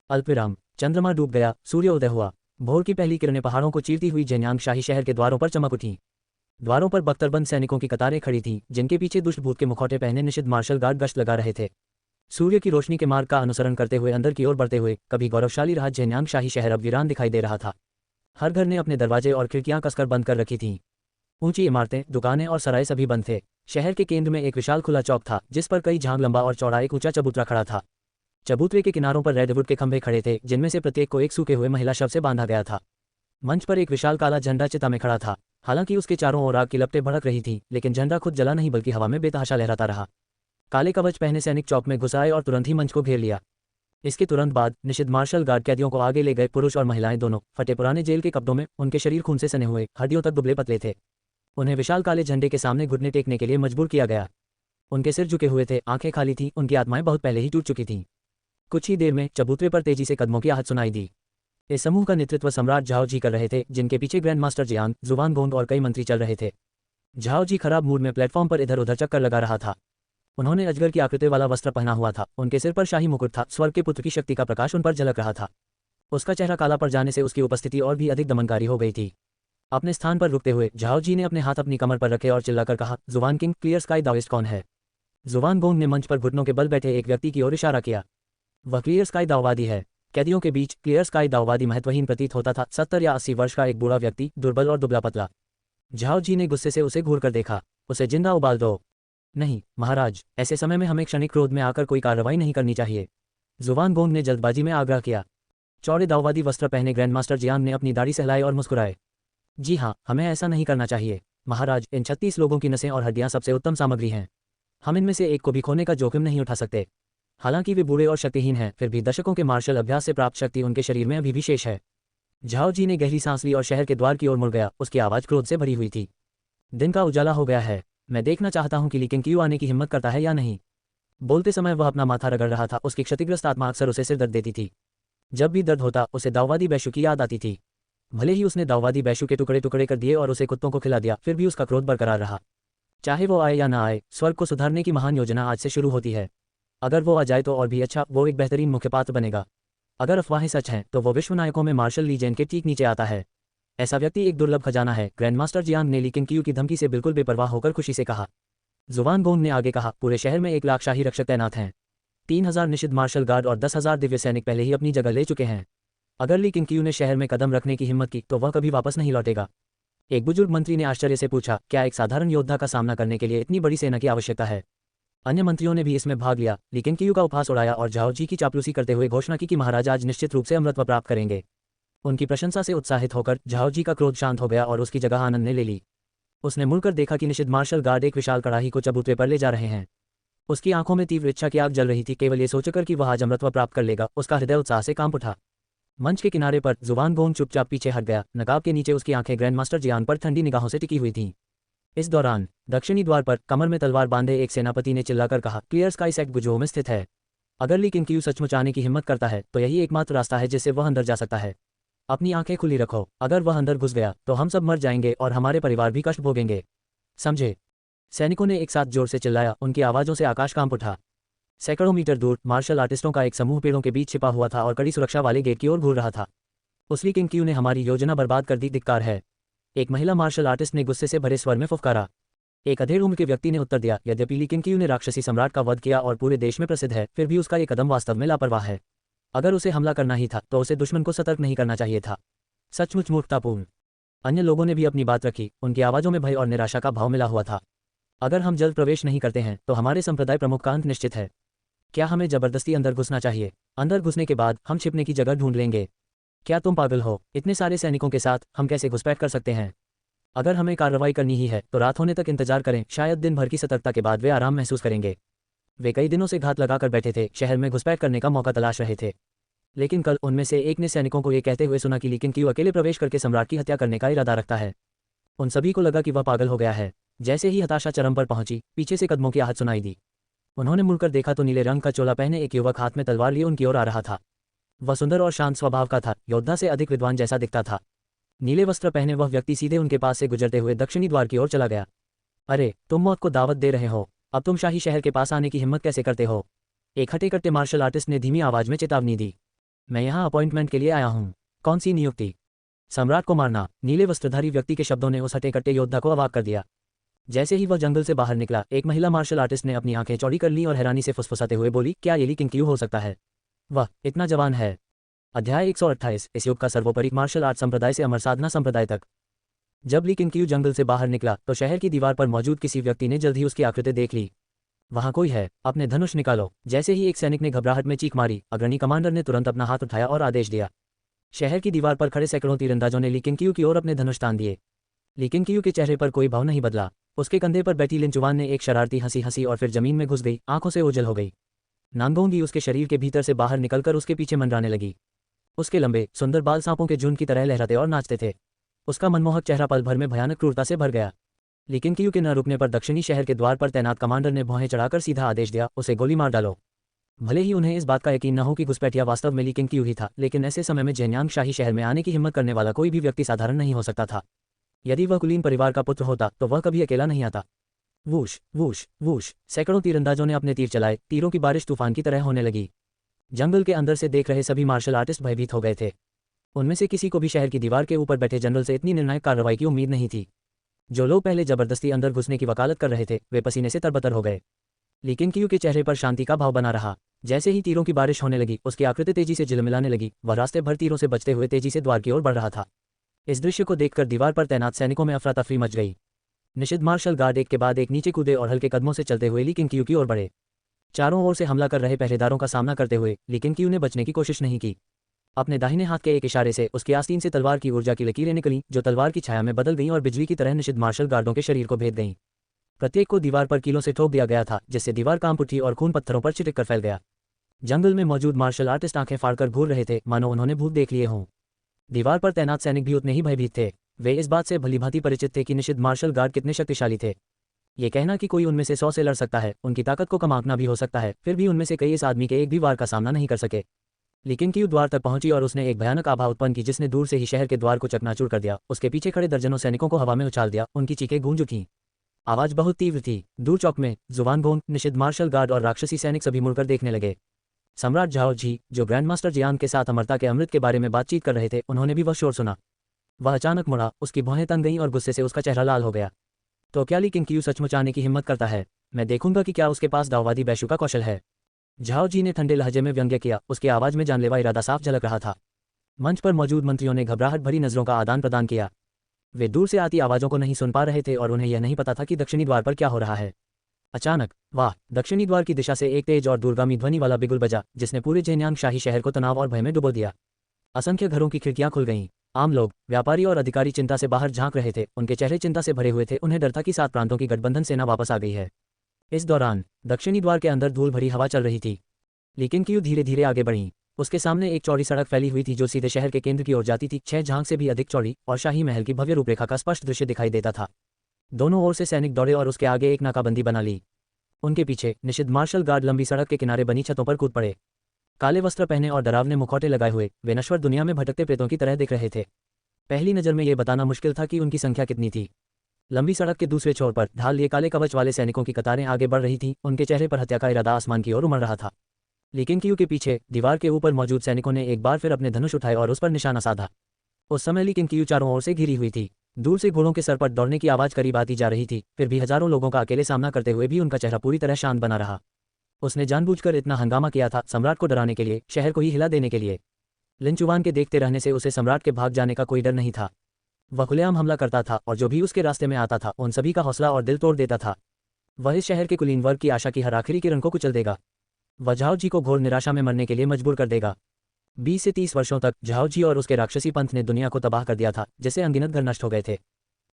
अल्पविराम। चंद्रमा डूब गया, सूर्य उदय हुआ। भोर की पहली किरणें पहाड़ों को चीरती हुई जेन्यांग शाही शहर के द्वारों पर चमक उठीं। द्वारों पर बख्तरबंद सैनिकों की कतारें खड़ी थीं, जिनके पीछे दुष्ट भूत के मुखौटे पहने निषिद्ध मार्शल गार्ड गश्त लगा रहे थे। सूर्य की रोशनी के मार्ग का अनुसरण करते हुए अंदर की ओर बढ़ते हुए कभी गौरवशाली रहा जेन्यांग शाही शहर अब वीरान दिखाई दे रहा था। हर घर ने अपने दरवाजे और खिड़कियां कसकर बंद कर रखी थीं। ऊंची इमारतें, दुकानें और सराय सभी बंद थे। शहर के केंद्र में एक विशाल खुला चौक था, जिस पर कई झांग लंबा और चौड़ा एक ऊंचा चबूतरा खड़ा था। चबूतरे के किनारों पर रेडवुड के खंभे खड़े थे, जिनमें से प्रत्येक को एक सूखे हुए महिला शव से बांधा गया था। मंच पर एक विशाल काला झंडा चिता में खड़ा था। हालांकि उसके चारों ओर आग की लपटें भड़क रही थीं, लेकिन झंडा खुद जला नहीं बल्कि हवा में बेतहाशा लहराता रहा। काले कवच पहने सैनिक चौक में घुस आए और तुरंत ही मंच को घेर लिया। इसके तुरंत बाद निषिद्ध मार्शल गार्ड कैदियों को आगे ले गए। पुरुष और महिलाएं दोनों फटे पुराने जेल के कपड़ों में, उनके शरीर खून से सने हुए, हड्डियों तक दुबले पतले थे। उन्हें विशाल काले झंडे के सामने घुटने टेकने के लिए मजबूर किया गया। उनके सिर झुके हुए थे, आंखें खाली थीं, उनकी आत्माएं बहुत पहले ही टूट चुकी थीं। कुछ ही देर में चबूतरे पर तेजी से कदमों की आहट सुनाई दी। इस समूह का नेतृत्व सम्राट झाओ जी कर रहे थे, जिनके पीछे ग्रैंड मास्टर जियांग, जुवान गोंग और कई मंत्री चल रहे थे। झाओ जी खराब मूड में प्लेटफॉर्म पर इधर उधर चक्कर लगा रहा था। उन्होंने अजगर की आकृति वाला वस्त्र पहना हुआ था, उनके सिर पर शाही मुकुट था, स्वर्ग के पुत्र की शक्ति का प्रकाश उन पर झलक रहा था। उसका चेहरा काला पड़ जाने से उसकी उपस्थिति और भी अधिक दमनकारी हो गई थी। अपने स्थान पर रुकते हुए झाओ जी ने अपने हाथ अपनी कमर पर रखे और चिल्लाकर कहा, जुवान किंग, क्लियर स्काई दाओइस्ट कौन है? जुवान गोंग ने मंच पर घुटनों के बल बैठे एक व्यक्ति की ओर इशारा किया। वह क्लियर स्काई दाओवादी है। कैदियों के बीच क्लियर स्काई दाओवादी महत्वहीन प्रतीत होता था। 70 या 80 वर्ष का एक बूढ़ा व्यक्ति, दुर्बल और दुबला पतला। झाओ जी ने गुस्से से उसे घूर कर देखा। उसे जिंदा उबाल दो। नहीं महाराज, ऐसे समय में हमें क्षणिक क्रोध में आकर कोई कार्रवाई नहीं करनी चाहिए, जुवान गोंग ने जल्दबाजी में आग्रह किया। चौड़े दाओवादी वस्त्र पहने ग्रैंड मास्टर जियांग ने अपनी दाढ़ी सहलाई और मुस्कुराए। जी हाँ, हमें ऐसा नहीं करना चाहिए महाराज। इन 36 लोगों की नसें और हड्डियां सबसे उत्तम सामग्री हैं। हम इनमें से एक को भी खोने का जोखिम नहीं उठा सकते। हालांकि वे बूढ़े और शक्तिहीन हैं, फिर भी दशकों के मार्शल अभ्यास से प्राप्त शक्ति उनके शरीर में अभी भी शेष है। झाओ जी ने गहरी सांस ली और शहर के द्वार की ओर मुड़ गया। उसकी आवाज़ क्रोध से भरी हुई थी। दिन का उजाला हो गया है। मैं देखना चाहता हूं कि ली किंग आने की हिम्मत करता है या नहीं। बोलते समय वह अपना माथा रगड़ रहा था। उसकी क्षतिग्रस्त आत्मा अक्सर उसे सिर दर्द देती थी। जब भी दर्द होता, उसे दाऊवादी बैशु की याद आती थी। भले ही उसने दाऊवादी बैशु के टुकड़े टुकड़े कर दिए और उसे कुत्तों को खिला दिया, फिर भी उसका क्रोध बरकरार रहा। चाहे वो आए या ना आए, स्वर्ग को सुधारने की महान योजना आज से शुरू होती है। अगर वो आ जाए तो और भी अच्छा, वो एक बेहतरीन मुख्य पात्र बनेगा। अगर अफवाहें सच हैं तो वो विश्व नायकों में मार्शल ली जेन के ठीक नीचे आता है। ऐसा व्यक्ति एक दुर्लभ खजाना है। ग्रैंड मास्टर जियांग ने ली किंग की धमकी से बिल्कुल बेपरवाह होकर खुशी से कहा। जुवान गोंग ने आगे कहा, पूरे शहर में 1 लाख शाही रक्षक तैनात हैं। 3000 निषिद्ध मार्शल गार्ड और 10,000 दिव्य सैनिक पहले ही अपनी जगह ले चुके हैं। अगर ली किंग ने शहर में कदम रखने की हिम्मत की तो वह कभी वापस नहीं लौटेगा। एक बुजुर्ग मंत्री ने आश्चर्य से पूछा, क्या एक साधारण योद्धा का सामना करने के लिए इतनी बड़ी सेना की आवश्यकता है? अन्य मंत्रियों ने भी इसमें भाग लिया। ली केंगक्यू का उपहास उड़ाया और झाओ जी की चापलूसी करते हुए घोषणा की कि महाराज आज निश्चित रूप से अमृतत्व प्राप्त करेंगे। उनकी प्रशंसा से उत्साहित होकर झाओ जी का क्रोध शांत हो गया और उसकी जगह आनंद ने ले ली। उसने मुड़कर देखा कि निषिद्ध मार्शल गार्ड एक विशाल कड़ाही को चबूतरे पर ले जा रहे हैं। उसकी आंखों में तीव्र इच्छा की आग जल रही थी। केवल ये सोचकर कि वह आज अमृतत्व प्राप्त कर लेगा, उसका हृदय उत्साह से कांप उठा। मंच के किनारे पर जुबान गोंग चुपचाप पीछे हट गया। नकाब के नीचे उसकी आंखें ग्रैंड मास्टर जियान पर ठंडी निगाहों से टिकी हुई थीं। इस दौरान दक्षिणी द्वार पर कमर में तलवार बांधे एक सेनापति ने चिल्लाकर कहा, क्लियर स्काई सेक्ट गुजो में स्थित है। अगर ली केंगक्यू सचमुच आने की हिम्मत करता है तो यही एकमात्र रास्ता है जिससे वह अंदर जा सकता है। अपनी आंखें खुली रखो, अगर वह अंदर घुस गया तो हम सब मर जाएंगे और हमारे परिवार भी कष्ट भोगेंगे, समझे? सैनिकों ने एक साथ जोर से चिल्लाया। उनकी आवाज़ों से आकाश कांप उठा। सैकड़ों मीटर दूर मार्शल आर्टिस्टों का एक समूह पेड़ों के बीच छिपा हुआ था और कड़ी सुरक्षा वाले गेट की ओर घूर रहा था। उस ली केंगक्यू ने हमारी योजना बर्बाद कर दी, धिक्कार है, एक महिला मार्शल आर्टिस्ट ने गुस्से से भरे स्वर में फुफकारा। एक अधेड़ उम्र के व्यक्ति ने उत्तर दिया, यद्यपि ली केंगक्यू ने राक्षसी सम्राट का वध किया और पूरे देश में प्रसिद्ध है, फिर भी उसका ये कदम वास्तव में लापरवाह है। अगर उसे हमला करना ही था तो उसे दुश्मन को सतर्क नहीं करना चाहिए था। सचमुच मूर्खतापूर्ण। अन्य लोगों ने भी अपनी बात रखी। उनकी आवाज़ों में भय और निराशा का भाव मिला हुआ था। अगर हम जल्द प्रवेश नहीं करते हैं तो हमारे संप्रदाय प्रमुख का अंत निश्चित है। क्या हमें जबरदस्ती अंदर घुसना चाहिए? अंदर घुसने के बाद हम छिपने की जगह ढूंढ लेंगे। क्या तुम पागल हो? इतने सारे सैनिकों के साथ हम कैसे घुसपैठ कर सकते हैं? अगर हमें कार्रवाई करनी ही है तो रात होने तक इंतजार करें, शायद दिन भर की सतर्कता के बाद वे आराम महसूस करेंगे। वे कई दिनों से घात लगाकर बैठे थे, शहर में घुसपैठ करने का मौका तलाश रहे थे। लेकिन कल उनमें से एक ने सैनिकों को ये कहते हुए सुना कि ली केंगक्यू अकेले प्रवेश करके सम्राट की हत्या करने का इरादा रखता है। उन सभी को लगा कि वह पागल हो गया है। जैसे ही हताशा चरम पर पहुंची, पीछे से कदमों की आहट सुनाई दी। उन्होंने मुड़कर देखा तो नीले रंग का चोला पहने एक युवक हाथ में तलवार लिए उनकी ओर आ रहा था। वह सुंदर और शांत स्वभाव का था, योद्धा से अधिक विद्वान जैसा दिखता था। नीले वस्त्र पहने वह व्यक्ति सीधे उनके पास से गुजरते हुए दक्षिणी द्वार की ओर चला गया। अरे, तुम मौत को दावत दे रहे हो? अब तुम शाही शहर के पास आने की हिम्मत कैसे करते हो? एक हटे कट्टे मार्शल आर्टिस्ट ने धीमी आवाज में चेतावनी दी। मैं यहाँ अपॉइंटमेंट के लिए आया हूँ। कौन सी नियुक्ति? सम्राट को मारना। नीले वस्त्रधारी व्यक्ति के शब्दों ने उस हटे कट्टे योद्धा को अवाक कर दिया। जैसे ही वह जंगल से बाहर निकला, एक महिला मार्शल आर्टिस्ट ने अपनी आंखें चौड़ी कर लीं और हैरानी से फुसफुसाते हुए बोली, क्या ये ली केंगक्यू हो सकता है? वह इतना जवान है। अध्याय 128। इस युग का सर्वोपरि मार्शल आर्ट संप्रदाय से अमर साधना संप्रदाय तक। जब ली केंगक्यू जंगल से बाहर निकला तो शहर की दीवार पर मौजूद किसी व्यक्ति ने जल्द ही उसकी आकृति देख ली। वहां कोई है, अपने धनुष निकालो। जैसे ही एक सैनिक ने घबराहट में चीख मारी, अग्रणी कमांडर ने तुरंत अपना हाथ उठाया और आदेश दिया। शहर की दीवार पर खड़े सैकड़ों तीरंदाजों ने ली केंगक्यू की ओर अपने धनुष तान दिए। ली केंगक्यू के चेहरे पर कोई भाव नहीं बदला। उसके कंधे पर बैठी लिन चुवान ने एक शरारती हंसी हंसी और फिर जमीन में घुस गई, आंखों से ओझल हो गई। नांगोंगी उसके शरीर के भीतर से बाहर निकलकर उसके पीछे मंडराने लगी। उसके लंबे सुंदर बाल सांपों के झुंड की तरह लहराते और नाचते थे। उसका मनमोहक चेहरा पल भर में भयानक क्रूरता से भर गया। लेकिन केंगक्यू के न रुकने पर दक्षिणी शहर के द्वार पर तैनात कमांडर ने भौहें चढ़ाकर सीधा आदेश दिया, उसे गोली मार डालो। भले ही उन्हें इस बात का यकीन न हो कि घुसपैठिया वास्तव में ली केंगक्यू ही था, लेकिन ऐसे समय में जेन्यांग शाही शहर में आने की हिम्मत करने वाला कोई भी व्यक्ति साधारण नहीं हो सकता था। यदि वह कुलीन परिवार का पुत्र होता तो वह कभी अकेला नहीं आता। वूश वूश वूश, सैकड़ों तीरंदाजों ने अपने तीर चलाए। तीरों की बारिश तूफान की तरह होने लगी। जंगल के अंदर से देख रहे सभी मार्शल आर्टिस्ट भयभीत हो गए थे। उनमें से किसी को भी शहर की दीवार के ऊपर बैठे जनरल से इतनी निर्णायक कार्रवाई की उम्मीद नहीं थी। जो लोग पहले जबरदस्ती अंदर घुसने की वकालत कर रहे थे, वे पसीने से तरबतर हो गए। लेकिन केंगक्यू के चेहरे पर शांति का भाव बना रहा। जैसे ही तीरों की बारिश होने लगी, उसकी आकृति तेजी से झिलमिलाने लगी। वह रास्ते भर तीरों से बचते हुए तेजी से द्वार की ओर बढ़ रहा था। इस दृश्य को देखकर दीवार पर तैनात सैनिकों में अफरा तफरी मच गई। निषिद्ध मार्शल गार्ड एक के बाद एक नीचे कूदे और हल्के कदमों से चलते हुए ली केंगक्यू की ओर बढ़े। चारों ओर से हमला कर रहे पहरेदारों का सामना करते हुए ली केंगक्यू ने बचने की कोशिश नहीं की। अपने दाहिने हाथ के एक इशारे से उसकी आस्तीन से तलवार की ऊर्जा की लकीरें निकलीं, जो तलवार की छाया में बदल गईं और बिजली की तरह निषिद्ध मार्शल गार्डों के शरीर को भेद गईं। प्रत्येक को दीवार पर कीलों से ठोक दिया गया था, जिससे दीवार कांप उठी और खून पत्थरों पर छिटक कर फैल गया। जंगल में मौजूद मार्शल आर्टिस्ट आंखें फाड़कर घूर रहे थे, मानो उन्होंने भूत देख लिए हों। दीवार पर तैनात सैनिक भी उतने ही भयभीत थे। वे इस बात से भलीभांति परिचित थे कि निषिद्ध मार्शल गार्ड कितने शक्तिशाली थे। ये कहना कि कोई उनमें से 100 से लड़ सकता है, उनकी ताकत को कम आंकना भी हो सकता है, फिर भी उनमें से कई इस आदमी के एक भी वार का सामना नहीं कर सके। लेकिन केंगक्यू द्वार तक पहुंची और उसने एक भयानक आभा उत्पन्न की, जिसने दूर से ही शहर के द्वार को चकनाचूर कर दिया। उसके पीछे खड़े दर्जनों सैनिकों को हवा में उछाल दिया। उनकी चीखें गूंज उठीं। आवाज बहुत तीव्र थी। दूर चौक में जुवानगोंग, निषिद्ध मार्शल गार्ड और राक्षसी सैनिक सभी मुड़कर देखने लगे। सम्राट झाओ जी, जो ग्रैंड मास्टर जियान के साथ अमरता के अमृत के बारे में बातचीत कर रहे थे, उन्होंने भी वह शोर सुना। वह अचानक मुड़ा, उसकी भौहें तन गईं और गुस्से से उसका चेहरा लाल हो गया। तो क्या ली केंगक्यू सचमुच आने की हिम्मत करता है? मैं देखूंगा कि क्या उसके पास दाववादी बैशु का कौशल है। झाओ जी ने ठंडे लहजे में व्यंग्य किया। उसकी आवाज में जानलेवा इरादा साफ झलक रहा था। मंच पर मौजूद मंत्रियों ने घबराहट भरी नजरों का आदान प्रदान किया। वे दूर से आती आवाजों को नहीं सुन पा रहे थे और उन्हें यह नहीं पता था कि दक्षिणी द्वार पर क्या हो रहा है। अचानक वाह, दक्षिणी द्वार की दिशा से एक तेज और दूरगामी ध्वनि वाला बिगुल बजा, जिसने पूरे जेन्यांग शाही शहर को तनाव और भय में डुबो दिया। असंख्य घरों की खिड़कियां खुल गईं। आम लोग, व्यापारी और अधिकारी चिंता से बाहर झांक रहे थे। उनके चेहरे चिंता से भरे हुए थे। उन्हें डर था कि 7 प्रांतों की गठबंधन सेना वापस आ गई है। इस दौरान दक्षिणी द्वार के अंदर धूल भरी हवा चल रही थी। लेकिन क्यों धीरे धीरे आगे बढ़ी। उसके सामने एक चौड़ी सड़क फैली हुई थी जो सीधे शहर के केंद्र की ओर जाती थी। 6 झांक से भी अधिक चौड़ी और शाही महल की भव्य रूपरेखा का स्पष्ट दृश्य दिखाई देता था। दोनों ओर से सैनिक दौड़े और उसके आगे एक नाकाबंदी बना ली। उनके पीछे निषिद्ध मार्शल गार्ड लंबी सड़क के किनारे बनी छतों पर कूद पड़े। काले वस्त्र पहने और डरावने मुखौटे लगाए हुए वे नश्वर दुनिया में भटकते प्रेतों की तरह दिख रहे थे। पहली नज़र में ये बताना मुश्किल था कि उनकी संख्या कितनी थी। लंबी सड़क के दूसरे छोर पर ढाल लिए काले कवच वाले सैनिकों की कतारें आगे बढ़ रही थीं। उनके चेहरे पर हत्या का इरादा आसमान की ओर उमड़ रहा था। लेकिन क्यू के पीछे दीवार के ऊपर मौजूद सैनिकों ने एक बार फिर अपने धनुष उठाए और उस पर निशाना साधा। उस समय लेकिन क्यू चारों ओर से घिरी हुई थी। दूर से घोड़ों के सर पर दौड़ने की आवाज़ करीब आती जा रही थी। फिर भी हजारों लोगों का अकेले सामना करते हुए भी उनका चेहरा पूरी तरह शांत बना रहा। उसने जानबूझकर इतना हंगामा किया था, सम्राट को डराने के लिए, शहर को ही हिला देने के लिए। लिंचुवान के देखते रहने से उसे सम्राट के भाग जाने का कोई डर नहीं था। वह खुलेआम हमला करता था और जो भी उसके रास्ते में आता था उन सभी का हौसला और दिल तोड़ देता था। वह इस शहर के कुलीन वर्ग की आशा की हर आखिरी किरण को कुचल देगा। वह झाओ जी को घोर निराशा में मरने के लिए मजबूर कर देगा। 20 से 30 वर्षों तक झाओ जी और उसके राक्षसी पंथ ने दुनिया को तबाह कर दिया था, जिससे अनगिनत घर नष्ट हो गए थे।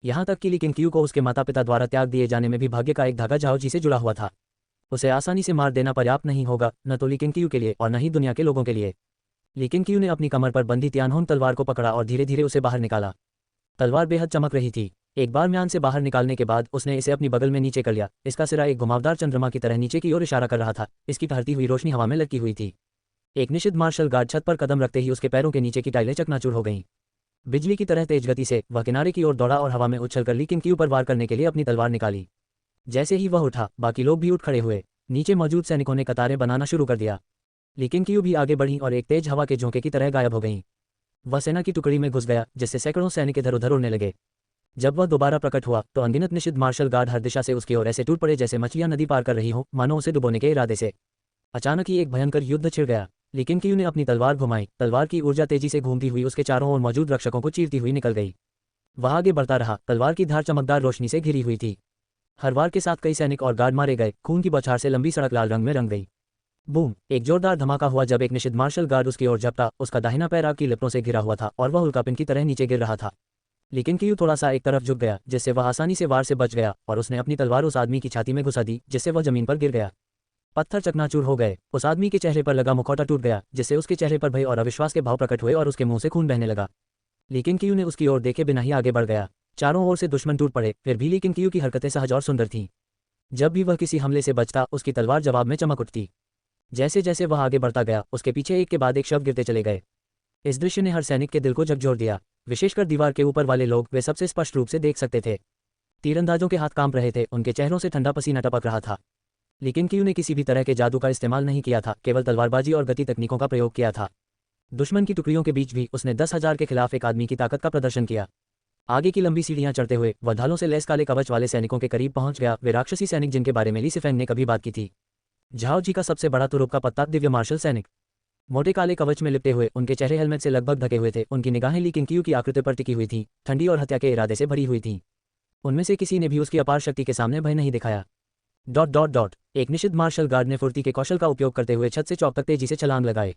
यहाँ तक कि ली किंग क्यू को उसके माता पिता द्वारा त्याग दिए जाने में भी भाग्य का एक धागा झाओ जी से जुड़ा हुआ था। उसे आसानी से मार देना पर्याप्त नहीं होगा, न तो ली किंग क्यू के लिए और न ही दुनिया के लोगों के लिए। ली किंग क्यू ने अपनी कमर पर बंधी तियानहोंग तलवार को पकड़ा और धीरे धीरे उसे बाहर निकाला। तलवार बेहद चमक रही थी। एक बार म्यान से बाहर निकालने के बाद उसने इसे अपनी बगल में नीचे कर लिया। इसका सिरा एक घुमावदार चंद्रमा की तरह नीचे की ओर इशारा कर रहा था। इसकी टहलती हुई रोशनी हवा में लटकी हुई थी। एक निषिद्ध मार्शल गार्ड छत पर कदम रखते ही उसके पैरों के नीचे की टाइलें चकनाचूर हो गईं। बिजली की तरह तेज गति से वह किनारे की ओर दौड़ा और हवा में उछलकर ली किंग क्यू पर वार करने के लिए अपनी तलवार निकाली। जैसे ही वह उठा, बाकी लोग भी उठ खड़े हुए। नीचे मौजूद सैनिकों ने कतारें बनाना शुरू कर दिया। ली किंग क्यू भी आगे बढ़ी और एक तेज हवा के झोंके की तरह गायब हो गईं। वह सेना की टुकड़ी में घुस गया, जिससे सैकड़ों सैनिक इधर उधर उड़ने लगे। जब वह दोबारा प्रकट हुआ तो अनगिनत निषिद्ध मार्शल गार्ड हर दिशा से उसकी ओर ऐसे टूट पड़े जैसे मछलियां नदी पार कर रही हों, मानो उसे डुबोने के इरादे से। अचानक ही एक भयंकर युद्ध छिड़ गया। लेकिन क्यू ने अपनी तलवार घुमाई। तलवार की ऊर्जा तेजी से घूमती हुई उसके चारों ओर मौजूद रक्षकों को चीरती हुई निकल गई। वह आगे बढ़ता रहा। तलवार की धार चमकदार रोशनी से घिरी हुई थी। हर वार के साथ कई सैनिक और गार्ड मारे गए। खून की बौछार से लंबी सड़क लाल रंग में रंग गई। बूम! एक जोरदार धमाका हुआ जब एक निषिद्ध मार्शल गार्ड उसकी ओर झपटा। उसका दाहिना पैर आग की लिपटों से घिरा हुआ था और वह उल्कापिंड की तरह नीचे गिर रहा था। लेकिन क्यू थोड़ा सा एक तरफ झुक गया, जिससे वह आसानी से वार से बच गया और उसने अपनी तलवार उस आदमी की छाती में घुसा दी, जिससे वह जमीन पर गिर गया। पत्थर चकनाचूर हो गए। उस आदमी के चेहरे पर लगा मुखौटा टूट गया, जिससे उसके चेहरे पर भय और अविश्वास के भाव प्रकट हुए और उसके मुंह से खून बहने लगा। लेकिन क्यू ने उसकी ओर देखे बिना ही आगे बढ़ गया। चारों ओर से दुश्मन टूट पड़े, फिर भी लेकिन क्यू की हरकतें सहज और सुंदर थीं। जब भी वह किसी हमले से बचता, उसकी तलवार जवाब में चमक उठती। जैसे जैसे वह आगे बढ़ता गया, उसके पीछे एक के बाद एक शव गिरते चले गए। इस दृश्य ने हर सैनिक के दिल को झकझोर दिया। विशेषकर दीवार के ऊपर वाले लोग, वे सबसे स्पष्ट रूप से देख सकते थे। तीरंदाजों के हाथ कांप रहे थे, उनके चेहरों से ठंडा पसीना टपक रहा था। लेकिन क्यू ने किसी भी तरह के जादू का इस्तेमाल नहीं किया था, केवल तलवारबाजी और गति तकनीकों का प्रयोग किया था। दुश्मन की टुकड़ियों के बीच भी उसने 10,000 के खिलाफ एक आदमी की ताकत का प्रदर्शन किया। आगे की लंबी सीढ़ियां चढ़ते हुए वह ढालों से लैस काले कवच वाले सैनिकों के करीब पहुंच गया। वे राक्षसी सैनिक जिनके बारे में ली सिफेंग ने कभी बात की थी। झाओ जी का सबसे बड़ा तुरुप का पत्ता दिव्य मार्शल सैनिक। मोटे काले कवच में लिपटे हुए, उनके चेहरे हेलमेट से लगभग ढके हुए थे। उनकी निगाहें ली किंग क्यू की आकृति पर टिकी हुई थीं, ठंडी और हत्या के इरादे से भरी हुई थीं। उनमें से किसी ने भी उसकी अपार शक्ति के सामने भय नहीं दिखाया। डॉट डॉट डॉट एक निषिद्ध मार्शल गार्ड ने फुर्ती के कौशल का उपयोग करते हुए छत से चौक तक तेजी से छलांग लगाए।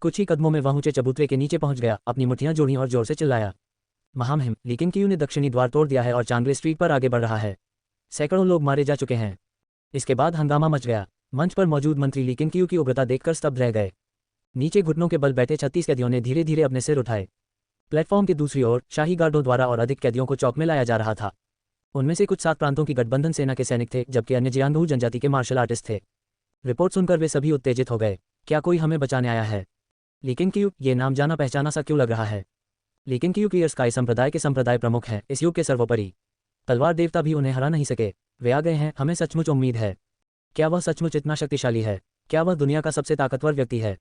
कुछ ही कदमों में वह ऊंचे चबूतरे के नीचे पहुंच गया, अपनी मुट्ठियां जोड़ी और जोर से चिल्लाया, महामहिम, लेकिन क्यू ने दक्षिणी द्वार तोड़ दिया है और चांगले स्ट्रीट पर आगे बढ़ रहा है। सैकड़ों लोग मारे जा चुके हैं। इसके बाद हंगामा मच गया। मंच पर मौजूद मंत्री ली किंग क्यू की उग्रता देखकर स्तब्ध रह गए। नीचे घुटनों के बल बैठे 36 कैदियों ने धीरे धीरे अपने सिर उठाए। प्लेटफॉर्म की दूसरी ओर शाही गार्डों द्वारा और अधिक कैदियों को चौक में लाया जा रहा था। उनमें से कुछ 7 प्रांतों की गठबंधन सेना के सैनिक थे, जबकि अन्य जियांगहू जनजाति के मार्शल आर्टिस्ट थे। रिपोर्ट सुनकर वे सभी उत्तेजित हो गए। क्या कोई हमें बचाने आया है? लेकिन क्यू, ये नाम जाना पहचाना सा क्यों लग रहा है? लेकिन क्यू क्लियर स्काई संप्रदाय के संप्रदाय प्रमुख हैं, इस युग के सर्वोपरि। तलवार देवता भी उन्हें हरा नहीं सके। वे आ गए हैं, हमें सचमुच उम्मीद है। क्या वह सचमुच इतना शक्तिशाली है? क्या वह दुनिया का सबसे ताकतवर व्यक्ति है?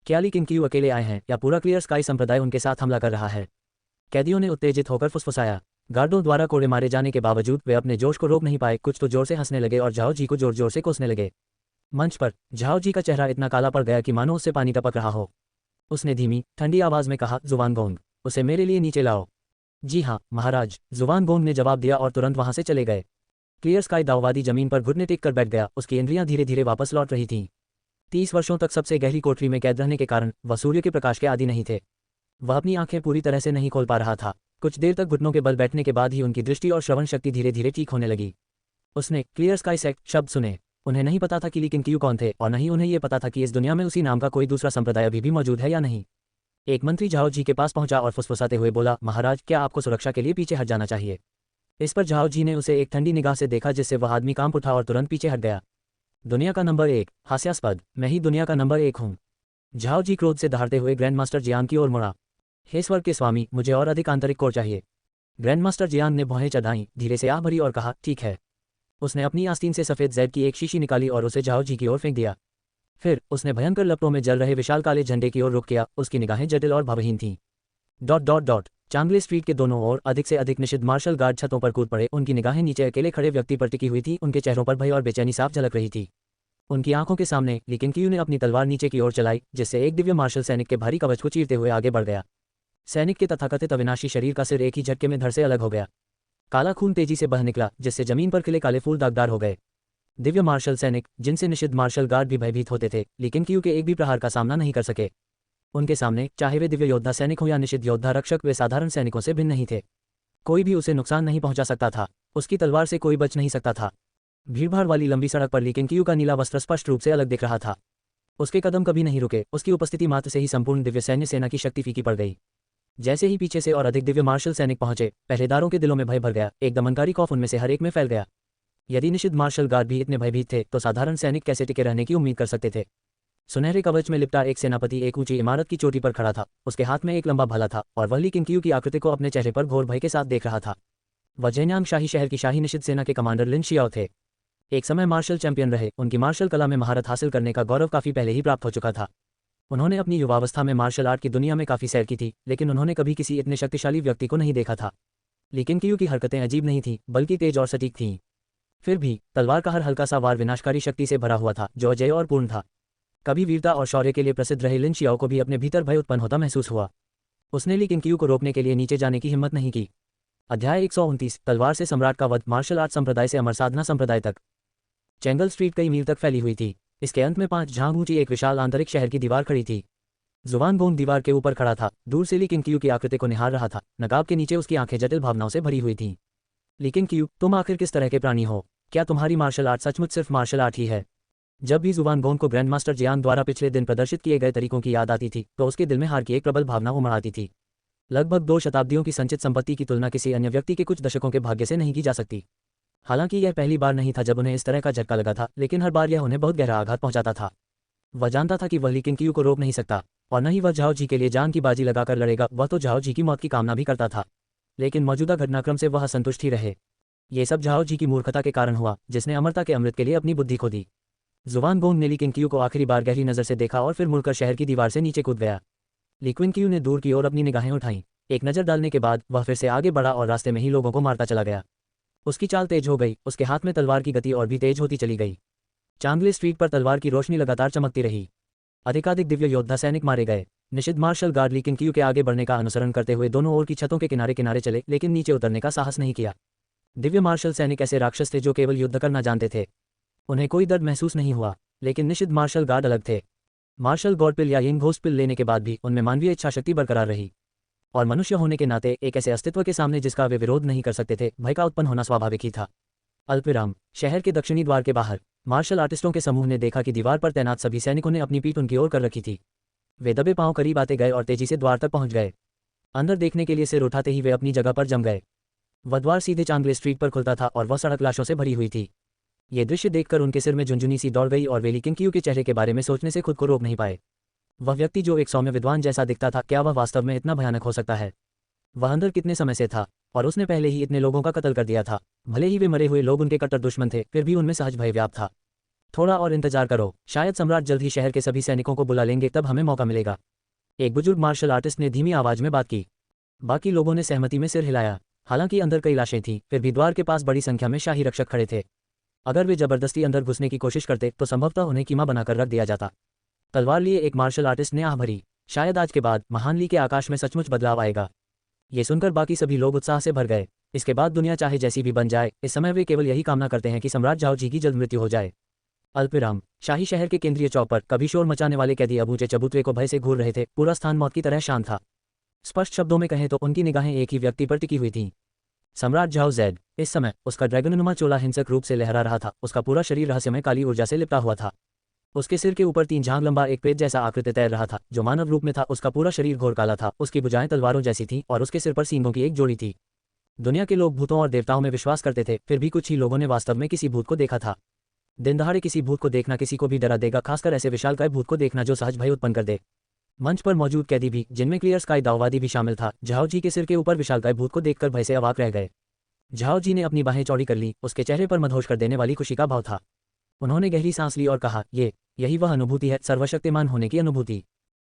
क्या ली किंग क्यू अकेले आए हैं या पूरा क्लियर स्काई संप्रदाय उनके साथ हमला कर रहा है? कैदियों ने उत्तेजित होकर फुसफुसाया। गार्डों द्वारा कोड़े मारे जाने के बावजूद वे अपने जोश को रोक नहीं पाए। कुछ तो जोर से हंसने लगे और झाओ जी को जोर जोर से कोसने लगे। मंच पर झाओ जी का चेहरा इतना काला पड़ गया कि मानो उससे पानी टपक रहा हो। उसने धीमी ठंडी आवाज में कहा, जुवानगोंग, उसे मेरे लिए नीचे लाओ। जी हाँ महाराज, जुवानगोंग ने जवाब दिया और तुरंत वहां से चले गए। क्लियर स्काई दाववादी जमीन पर घुटने टेक कर बैठ गया, उसकी इंद्रियां धीरे धीरे वापस लौट रही थीं। 30 वर्षों तक सबसे गहरी कोठरी में कैद रहने के कारण वह सूर्य के प्रकाश के आदी नहीं थे। वह अपनी आंखें पूरी तरह से नहीं खोल पा रहा था। कुछ देर तक घुटनों के बल बैठने के बाद ही उनकी दृष्टि और श्रवण शक्ति धीरे धीरे ठीक होने लगी। उसने क्लियर स्काई सेक्ट शब्द सुने। उन्हें नहीं पता था कि ली किंग कौन थे और न ही उन्हें यह पता था कि इस दुनिया में उसी नाम का कोई दूसरा संप्रदाय अभी भी मौजूद है या नहीं। एक मंत्री झाओ जी के पास पहुंचा और फुसफुसाते हुए बोला, महाराज, क्या आपको सुरक्षा के लिए पीछे हट जाना चाहिए? इस पर झाओ जी ने उसे एक ठंडी निगाह से देखा, जिससे वह आदमी कांप उठा और तुरंत पीछे हट गया। दुनिया का नंबर 1, हास्यास्पद, मैं ही दुनिया का नंबर 1 हूँ। झाओ जी क्रोध से दहाड़ते हुए ग्रैंड मास्टर जियांग की ओर मुड़ा। हे स्वर्ग के स्वामी, मुझे और अधिक आंतरिक कोर चाहिए। ग्रैंड मास्टर जियांग ने भौहें चढ़ाईं, धीरे से आह भरी और कहा, ठीक है। उसने अपनी आस्तीन से सफ़ेद जैड की एक शीशी निकाली और उसे झाओ जी की ओर फेंक दिया। फिर उसने भयंकर लपटों में जल रहे विशाल काले झंडे की ओर रुख किया। उसकी निगाहें जटिल और भावहीन थीं। चांगले स्ट्रीट के दोनों ओर अधिक से अधिक निषिद्ध मार्शल गार्ड छतों पर कूद पड़े। उनकी निगाहें नीचे अकेले खड़े व्यक्ति पर टिकी हुई थी। उनके चेहरों पर भय और बेचैनी साफ झलक रही थी। उनकी आंखों के सामने ली किंग ने अपनी तलवार नीचे की ओर चलाई, जिससे एक दिव्य मार्शल सैनिक के भारी कवच को चीरते हुए आगे बढ़ गया। सैनिक के तथाकथित अविनाशी शरीर का सिर एक ही झटके में धड़ से अलग हो गया। काला खून तेजी से बह निकला, जिससे जमीन पर खिले काले फूल दागदार हो गए। दिव्य मार्शल सैनिक, जिनसे निषिद्ध मार्शल गार्ड भी भयभीत होते थे, लेकिन क्यू के एक भी प्रहार का सामना नहीं कर सके। उनके सामने चाहे वे दिव्य योद्धा सैनिक हो या निषिद्ध योद्धा रक्षक, वे साधारण सैनिकों से भिन्न नहीं थे। कोई भी उसे नुकसान नहीं पहुंचा सकता था। उसकी तलवार से कोई बच नहीं सकता था। भीड़भाड़ वाली लंबी सड़क पर ली किंग का नीला वस्त्र स्पष्ट रूप से अलग दिख रहा था। उसके कदम कभी नहीं रुके। उसकी उपस्थिति मात्र से ही संपूर्ण दिव्य सैन्य सेना की शक्ति फीकी पड़ गई। जैसे ही पीछे से और अधिक दिव्य मार्शल सैनिक पहुंचे, पहरेदारों के दिलों में भय भर गया। एक दमनकारी खौफ उनमें से हर एक में फैल गया। यदि निषिद्ध मार्शल गार्ड भी इतने भयभीत थे, तो साधारण सैनिक कैसे टिके रहने की उम्मीद कर सकते थे? सुनहरे कवच में लिपटा एक सेनापति एक ऊंची इमारत की चोटी पर खड़ा था। उसके हाथ में एक लंबा भाला था और वह ली किंग की आकृति को अपने चेहरे पर घोर भय के साथ देख रहा था। वह जेन्यांग शाही शहर की शाही निषिद्ध सेना के कमांडर लिन शियाओ थे। एक समय मार्शल चैंपियन रहे। उनकी मार्शल कला में महारत हासिल करने का गौरव काफी पहले ही प्राप्त हो चुका था। उन्होंने अपनी युवावस्था में मार्शल आर्ट की दुनिया में काफी सैर की थी, लेकिन उन्होंने कभी किसी इतने शक्तिशाली व्यक्ति को नहीं देखा था। लेकिन क्यू की हरकतें अजीब नहीं थीं, बल्कि तेज और सटीक थीं। फिर भी तलवार का हर हल्का सा वार विनाशकारी शक्ति से भरा हुआ था, जो अजय और पूर्ण था। कभी वीरता और शौर्य के लिए प्रसिद्ध रहे लिन शियाओ को भी अपने भीतर भय उत्पन्न होता महसूस हुआ। उसने ली किंग को रोकने के लिए नीचे जाने की हिम्मत नहीं की। अध्याय 129, तलवार से सम्राट का वध। मार्शल आर्ट संप्रदाय से अमर साधना संप्रदाय तक। चैंगल स्ट्रीट कई मील तक फैली हुई थी। इसके अंत में 5 झांग ऊंची एक विशाल आंतरिक शहर की दीवार खड़ी थी। जुबान गोंग दीवार के ऊपर खड़ा था, दूर से ली किंग की आकृति को निहार रहा था। नकाब के नीचे उसकी आंखें जटिल भावनाओं से भरी हुई थीं। लेकिन क्यू, तुम आखिर किस तरह के प्राणी हो? क्या तुम्हारी मार्शल आर्ट सचमुच सिर्फ मार्शल आर्ट ही है? जब भी जुबान गोंग को ग्रैंड मास्टर जियांग द्वारा पिछले दिन प्रदर्शित किए गए तरीकों की याद आती थी, तो उसके दिल में हार की एक प्रबल भावना उमड़ आती थी। लगभग 2 शताब्दियों की संचित संपत्ति की तुलना किसी अन्य व्यक्ति के कुछ दशकों के भाग्य से नहीं की जा सकती। हालांकि यह पहली बार नहीं था जब उन्हें इस तरह का झटका लगा था, लेकिन हर बार यह उन्हें बहुत गहरा आघात पहुंचाता था। वह जानता था कि वह ली किंग को रोक नहीं सकता, और न ही वह झाओ जी के लिए जान की बाजी लगाकर लड़ेगा। वह तो झाओ जी की मौत की कामना भी करता था, लेकिन मौजूदा घटनाक्रम से वह असंतुष्ट ही रहे। ये सब झाओ जी की मूर्खता के कारण हुआ, जिसने अमरता के अमृत के लिए अपनी बुद्धि खो दी। जुबान गोंग ने ली किंग को आखिरी बार गहरी नजर से देखा और फिर मुड़कर शहर की दीवार से नीचे कूद गया। ली क्विन ने दूर की ओर अपनी निगाहें उठाईं। एक नजर डालने के बाद वह फिर से आगे बढ़ा और रास्ते में ही लोगों को मारता चला गया। उसकी चाल तेज हो गई। उसके हाथ में तलवार की गति और भी तेज होती चली गई। चांगले स्ट्रीट पर तलवार की रोशनी लगातार चमकती रही। अधिकाधिक दिव्य योद्धा सैनिक मारे गए। निषिद्ध मार्शल गार्ड ली किंग के आगे बढ़ने का अनुसरण करते हुए दोनों ओर की छतों के किनारे किनारे चले, लेकिन नीचे उतरने का साहस नहीं किया। दिव्य मार्शल सैनिक ऐसे राक्षस थे जो केवल युद्ध करना जानते थे। उन्हें कोई दर्द महसूस नहीं हुआ, लेकिन निषिद्ध मार्शल गार्ड अलग थे। मार्शल गॉड पिल या यिंग घोस्ट पिल लेने के बाद भी उनमें मानवीय इच्छाशक्ति बरकरार रही, और मनुष्य होने के नाते एक ऐसे अस्तित्व के सामने जिसका वे विरोध नहीं कर सकते थे, भय का उत्पन्न होना स्वाभाविक ही था। अल्पविराम। शहर के दक्षिणी द्वार के बाहर मार्शल आर्टिस्टों के समूह ने देखा कि दीवार पर तैनात सभी सैनिकों ने अपनी पीठ उनकी ओर कर रखी थी। वे दबे पांव करीब आते गए और तेजी से द्वार तक पहुंच गए। अंदर देखने के लिए सिर उठाते ही वे अपनी जगह पर जम गए। वह द्वार सीधे चांगले स्ट्रीट पर खुलता था और वह सड़क लाशों से भरी हुई थी। ये दृश्य देखकर उनके सिर में झुंझुनी सी दौड़ गई और वे ली किंग के चेहरे के बारे में सोचने से खुद को रोक नहीं पाए। वह व्यक्ति जो एक सौम्य विद्वान जैसा दिखता था, क्या वह वास्तव में इतना भयानक हो सकता है? वह अंदर कितने समय से था, और उसने पहले ही इतने लोगों का कत्ल कर दिया था। भले ही वे मरे हुए लोग उनके कट्टर दुश्मन थे, फिर भी उनमें सहज भय व्याप्त था। थोड़ा और इंतजार करो, शायद सम्राट जल्द ही शहर के सभी सैनिकों को बुला लेंगे, तब हमें मौका मिलेगा। एक बुजुर्ग मार्शल आर्टिस्ट ने धीमी आवाज में बात की। बाकी लोगों ने सहमति में सिर हिलाया। हालांकि अंदर कई लाशें थीं, फिर भी द्वार के पास बड़ी संख्या में शाही रक्षक खड़े थे। अगर वे जबरदस्ती अंदर घुसने की कोशिश करते तो संभवतः उन्हें कीमा बनाकर रख दिया जाता। तलवार लिए एक मार्शल आर्टिस्ट ने आह भरी। शायद आज के बाद महान ली के आकाश में सचमुच बदलाव आएगा। ये सुनकर बाकी सभी लोग उत्साह से भर गए। इसके बाद दुनिया चाहे जैसी भी बन जाए, इस समय वे केवल यही कामना करते हैं कि सम्राट झाओ जी की जल्द मृत्यु हो जाए। अल्पविराम। शाही शहर के केंद्रीय चौक पर कभी शोर मचाने वाले कैदी अब ऊंचे चबूतरे को भय से घूर रहे थे। पूरा स्थान मौत की तरह शांत था। स्पष्ट शब्दों में कहें तो उनकी निगाहें एक ही व्यक्ति पर टिकी हुई थीं, सम्राट झाओ जैद। इस समय उसका ड्रैगननुमा चोला हिंसक रूप से लहरा रहा था। उसका पूरा शरीर रहस्यमय काली ऊर्जा से लिपटा हुआ था। उसके सिर के ऊपर 3 झांग लंबा एक पेट जैसा आकृति तैर रहा था, जो मानव रूप में था। उसका पूरा शरीर घोर काला था, उसकी भुजाएं तलवारों जैसी थीं और उसके सिर पर सींगों की एक जोड़ी थी। दुनिया के लोग भूतों और देवताओं में विश्वास करते थे, फिर भी कुछ ही लोगों ने वास्तव में किसी भूत को देखा था। दिन दहाड़े किसी भूत को देखना किसी को भी डरा देगा, खासकर ऐसे विशालकाय भूत को देखना जो सहज भय उत्पन्न कर दे। मंच पर मौजूद कैदी भी, जिनमें क्लियर स्काई दाववादी भी शामिल था, झाओ जी के सिर के ऊपर विशालकाय भूत को देखकर भय से अवाक रह गए। झाओ जी ने अपनी बाहें चौड़ी कर ली, उसके चेहरे पर मदहोश कर देने वाली खुशी का भाव था। उन्होंने गहरी सांस ली और कहा, यही वह अनुभूति है, सर्वशक्तिमान होने की अनुभूति।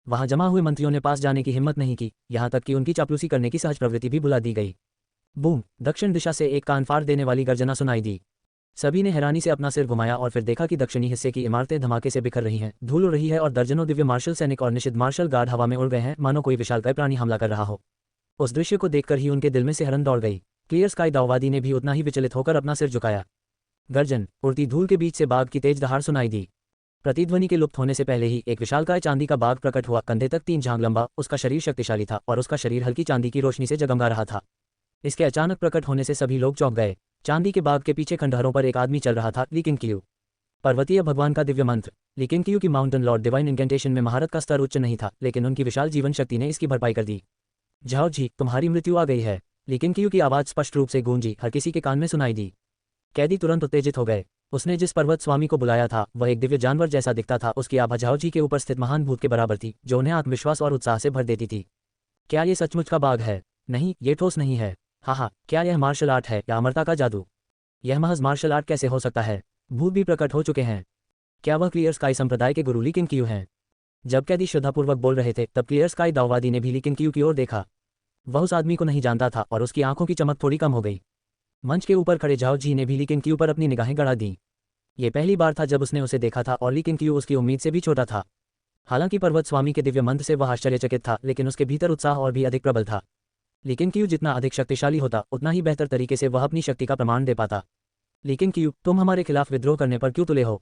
वहां जमा हुए मंत्रियों ने पास जाने की हिम्मत नहीं की, यहां तक कि उनकी चापलूसी करने की सहज प्रवृत्ति भी भुला दी गई। बूम! दक्षिण दिशा से एक कान फाड़ देने वाली गर्जना सुनाई दी। सभी ने हैरानी से अपना सिर घुमाया और फिर देखा कि दक्षिणी हिस्से की इमारतें धमाके से बिखर रही हैं, धूल उड़ रही है और दर्जनों दिव्य मार्शल सैनिक और निषिद्ध मार्शल गार्ड हवा में उड़ गए हैं, मानो कोई विशालकाय प्राणी हमला कर रहा हो। उस दृश्य को देखकर ही उनके दिल में सिहरन दौड़ गई। क्लियर स्काई दाववादी ने भी उतना ही विचलित होकर अपना सिर झुकाया। गर्जन! उड़ती धूल के बीच से बाघ की तेज दहाड़ सुनाई दी। प्रतिध्वनि के लुप्त होने से पहले ही एक विशालकाय चांदी का बाघ प्रकट हुआ, कंधे तक 3 झांग लंबा। उसका शरीर शक्तिशाली था और उसका शरीर हल्की चांदी की रोशनी से जगमगा रहा था। इसके अचानक प्रकट होने से सभी लोग चौंक गए। चांदी के बाघ के पीछे खंडहरों पर एक आदमी चल रहा था, लिकिंक्यू। पर्वतीय भगवान का दिव्य मंत्र। लिकिंक्यू की माउंटेन लॉर्ड डिवाइन इंकेंटेशन में महारत का स्तर उच्च नहीं था, लेकिन उनकी विशाल जीवन शक्ति ने इसकी भरपाई कर दी। झाओ जी, तुम्हारी मृत्यु आ गई है। लिकिंक्यू की आवाज स्पष्ट रूप से गूंजी, हर किसी के कान में सुनाई दी। कैदी तुरंत उत्तेजित हो गए। उसने जिस पर्वत स्वामी को बुलाया था वह एक दिव्य जानवर जैसा दिखता था। उसकी आभा झाओ जी के ऊपर स्थित महान भूत के बराबर थी, जो उन्हें आत्मविश्वास और उत्साह से भर देती थी। क्या ये सचमुच का बाघ है? नहीं, ये ठोस नहीं है। हाँ, क्या यह मार्शल आर्ट है या अमरता का जादू? यह महज मार्शल आर्ट कैसे हो सकता है? भूत भी प्रकट हो चुके हैं। क्या वह क्लियर स्काई संप्रदाय के गुरु लिकिंक्यू हैं? जब कैदी श्रद्धापूर्वक बोल रहे थे तब क्लियर स्काई दाववादी ने भी लिकिंक्यू की ओर देखा। वह उस आदमी को नहीं जानता था और उसकी आंखों की चमक थोड़ी कम हो गई। मंच के ऊपर खड़े झाओ जी ने भी लिकिंक्यू पर अपनी निगाहें गड़ा दी। ये पहली बार था जब उसने उसे देखा था और लिकिंक्यू उसकी उम्मीद से भी छोटा था। हालांकि पर्वत स्वामी के दिव्य मंत्र से वह आश्चर्यचकित था, लेकिन उसके भीतर उत्साह और भी अधिक प्रबल था। लिकिंक्यू जितना अधिक शक्तिशाली होता, उतना ही बेहतर तरीके से वह अपनी शक्ति का प्रमाण दे पाता। लिकिंक्यू, तुम हमारे खिलाफ विद्रोह करने पर क्यों तुले हो?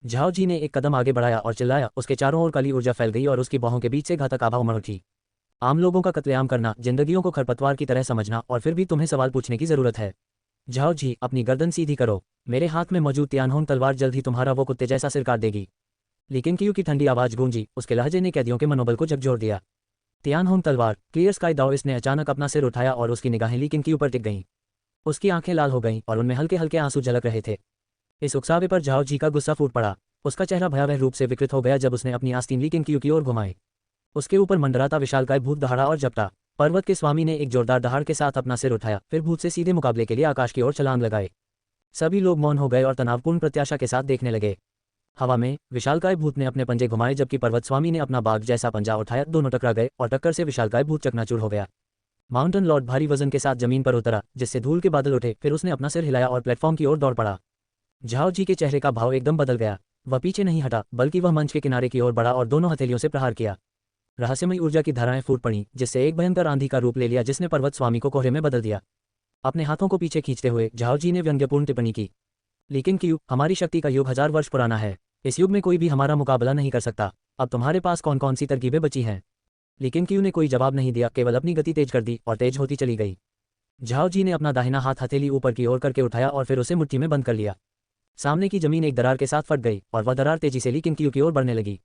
झाओ जी ने एक कदम आगे बढ़ाया और चिल्लाया। उसके चारों ओर काली ऊर्जा फैल गई और उसकी बाहों के बीच से घातक आभा उमड़ उठी। आम लोगों का कत्लेआम करना, जिंदगियों को खरपतवार की तरह समझना, और फिर भी तुम्हें सवाल पूछने की जरूरत है। झाओ जी, अपनी गर्दन सीधी करो। मेरे हाथ में मौजूद तियानहोंग तलवार जल्द ही तुम्हारा वो कुत्ते जैसा सिर काट देगी। लिकिंक्यू की ठंडी आवाज गूंजी। उसके लहजे ने कैदियों के मनोबल को झकझोर दिया। तियानहोंग तलवार। क्लियर स्काई दाओइस्ट ने अचानक अपना सिर उठाया और उसकी निगाहें लिकिंक्यू पर टिक गईं। उसकी आंखें लाल हो गईं और उनमें हल्के हल्के आंसू झलक रहे थे। इस उकसावे पर झाओ जी का गुस्सा फूट पड़ा। उसका चेहरा भयावह रूप से विकृत हो गया जब उसने अपनी आस्तीन लिकिंक्यू की ओर घुमाई। उसके ऊपर मंडराता विशालकाय भूत दहाड़ा और झपटा। पर्वत के स्वामी ने एक जोरदार दहाड़ के साथ अपना सिर उठाया, फिर भूत से सीधे मुकाबले के लिए आकाश की ओर छलांग लगाए। सभी लोग मौन हो गए और तनावपूर्ण प्रत्याशा के साथ देखने लगे। हवा में विशालकाय भूत ने अपने पंजे घुमाए जबकि पर्वत स्वामी ने अपना बाघ जैसा पंजा उठाया। दोनों टकरा गए और टक्कर से विशालकाय भूत चकनाचूर हो गया। माउंटेन लॉर्ड भारी वजन के साथ जमीन पर उतरा, जिससे धूल के बादल उठे। फिर उसने अपना सिर हिलाया और प्लेटफॉर्म की ओर दौड़ पड़ा। झाओ जी के चेहरे का भाव एकदम बदल गया। वह पीछे नहीं हटा, बल्कि वह मंच के किनारे की ओर बढ़ा और दोनों हथेलियों से प्रहार किया। रहस्यमय ऊर्जा की धाराएं फूट पड़ी, जिससे एक भयंकर आंधी का रूप ले लिया जिसने पर्वत स्वामी को कोहरे में बदल दिया। अपने हाथों को पीछे खींचते हुए झाओ जी ने व्यंग्यपूर्ण टिप्पणी की। लिकिंक्यू, हमारी शक्ति का युग 1000 वर्ष पुराना है। इस युग में कोई भी हमारा मुकाबला नहीं कर सकता। अब तुम्हारे पास कौन कौन सी तरकीबें बची हैं? लिकिंक्यू ने कोई जवाब नहीं दिया, केवल अपनी गति तेज कर दी और तेज होती चली गई। झाओ जी ने अपना दाहिना हाथ हथेली ऊपर की ओर करके उठाया और फिर उसे मुट्ठी में बंद कर लिया। सामने की जमीन एक दरार के साथ फट गई और वह दरार तेजी से लिकिंक्यू की ओर बढ़ने लगी।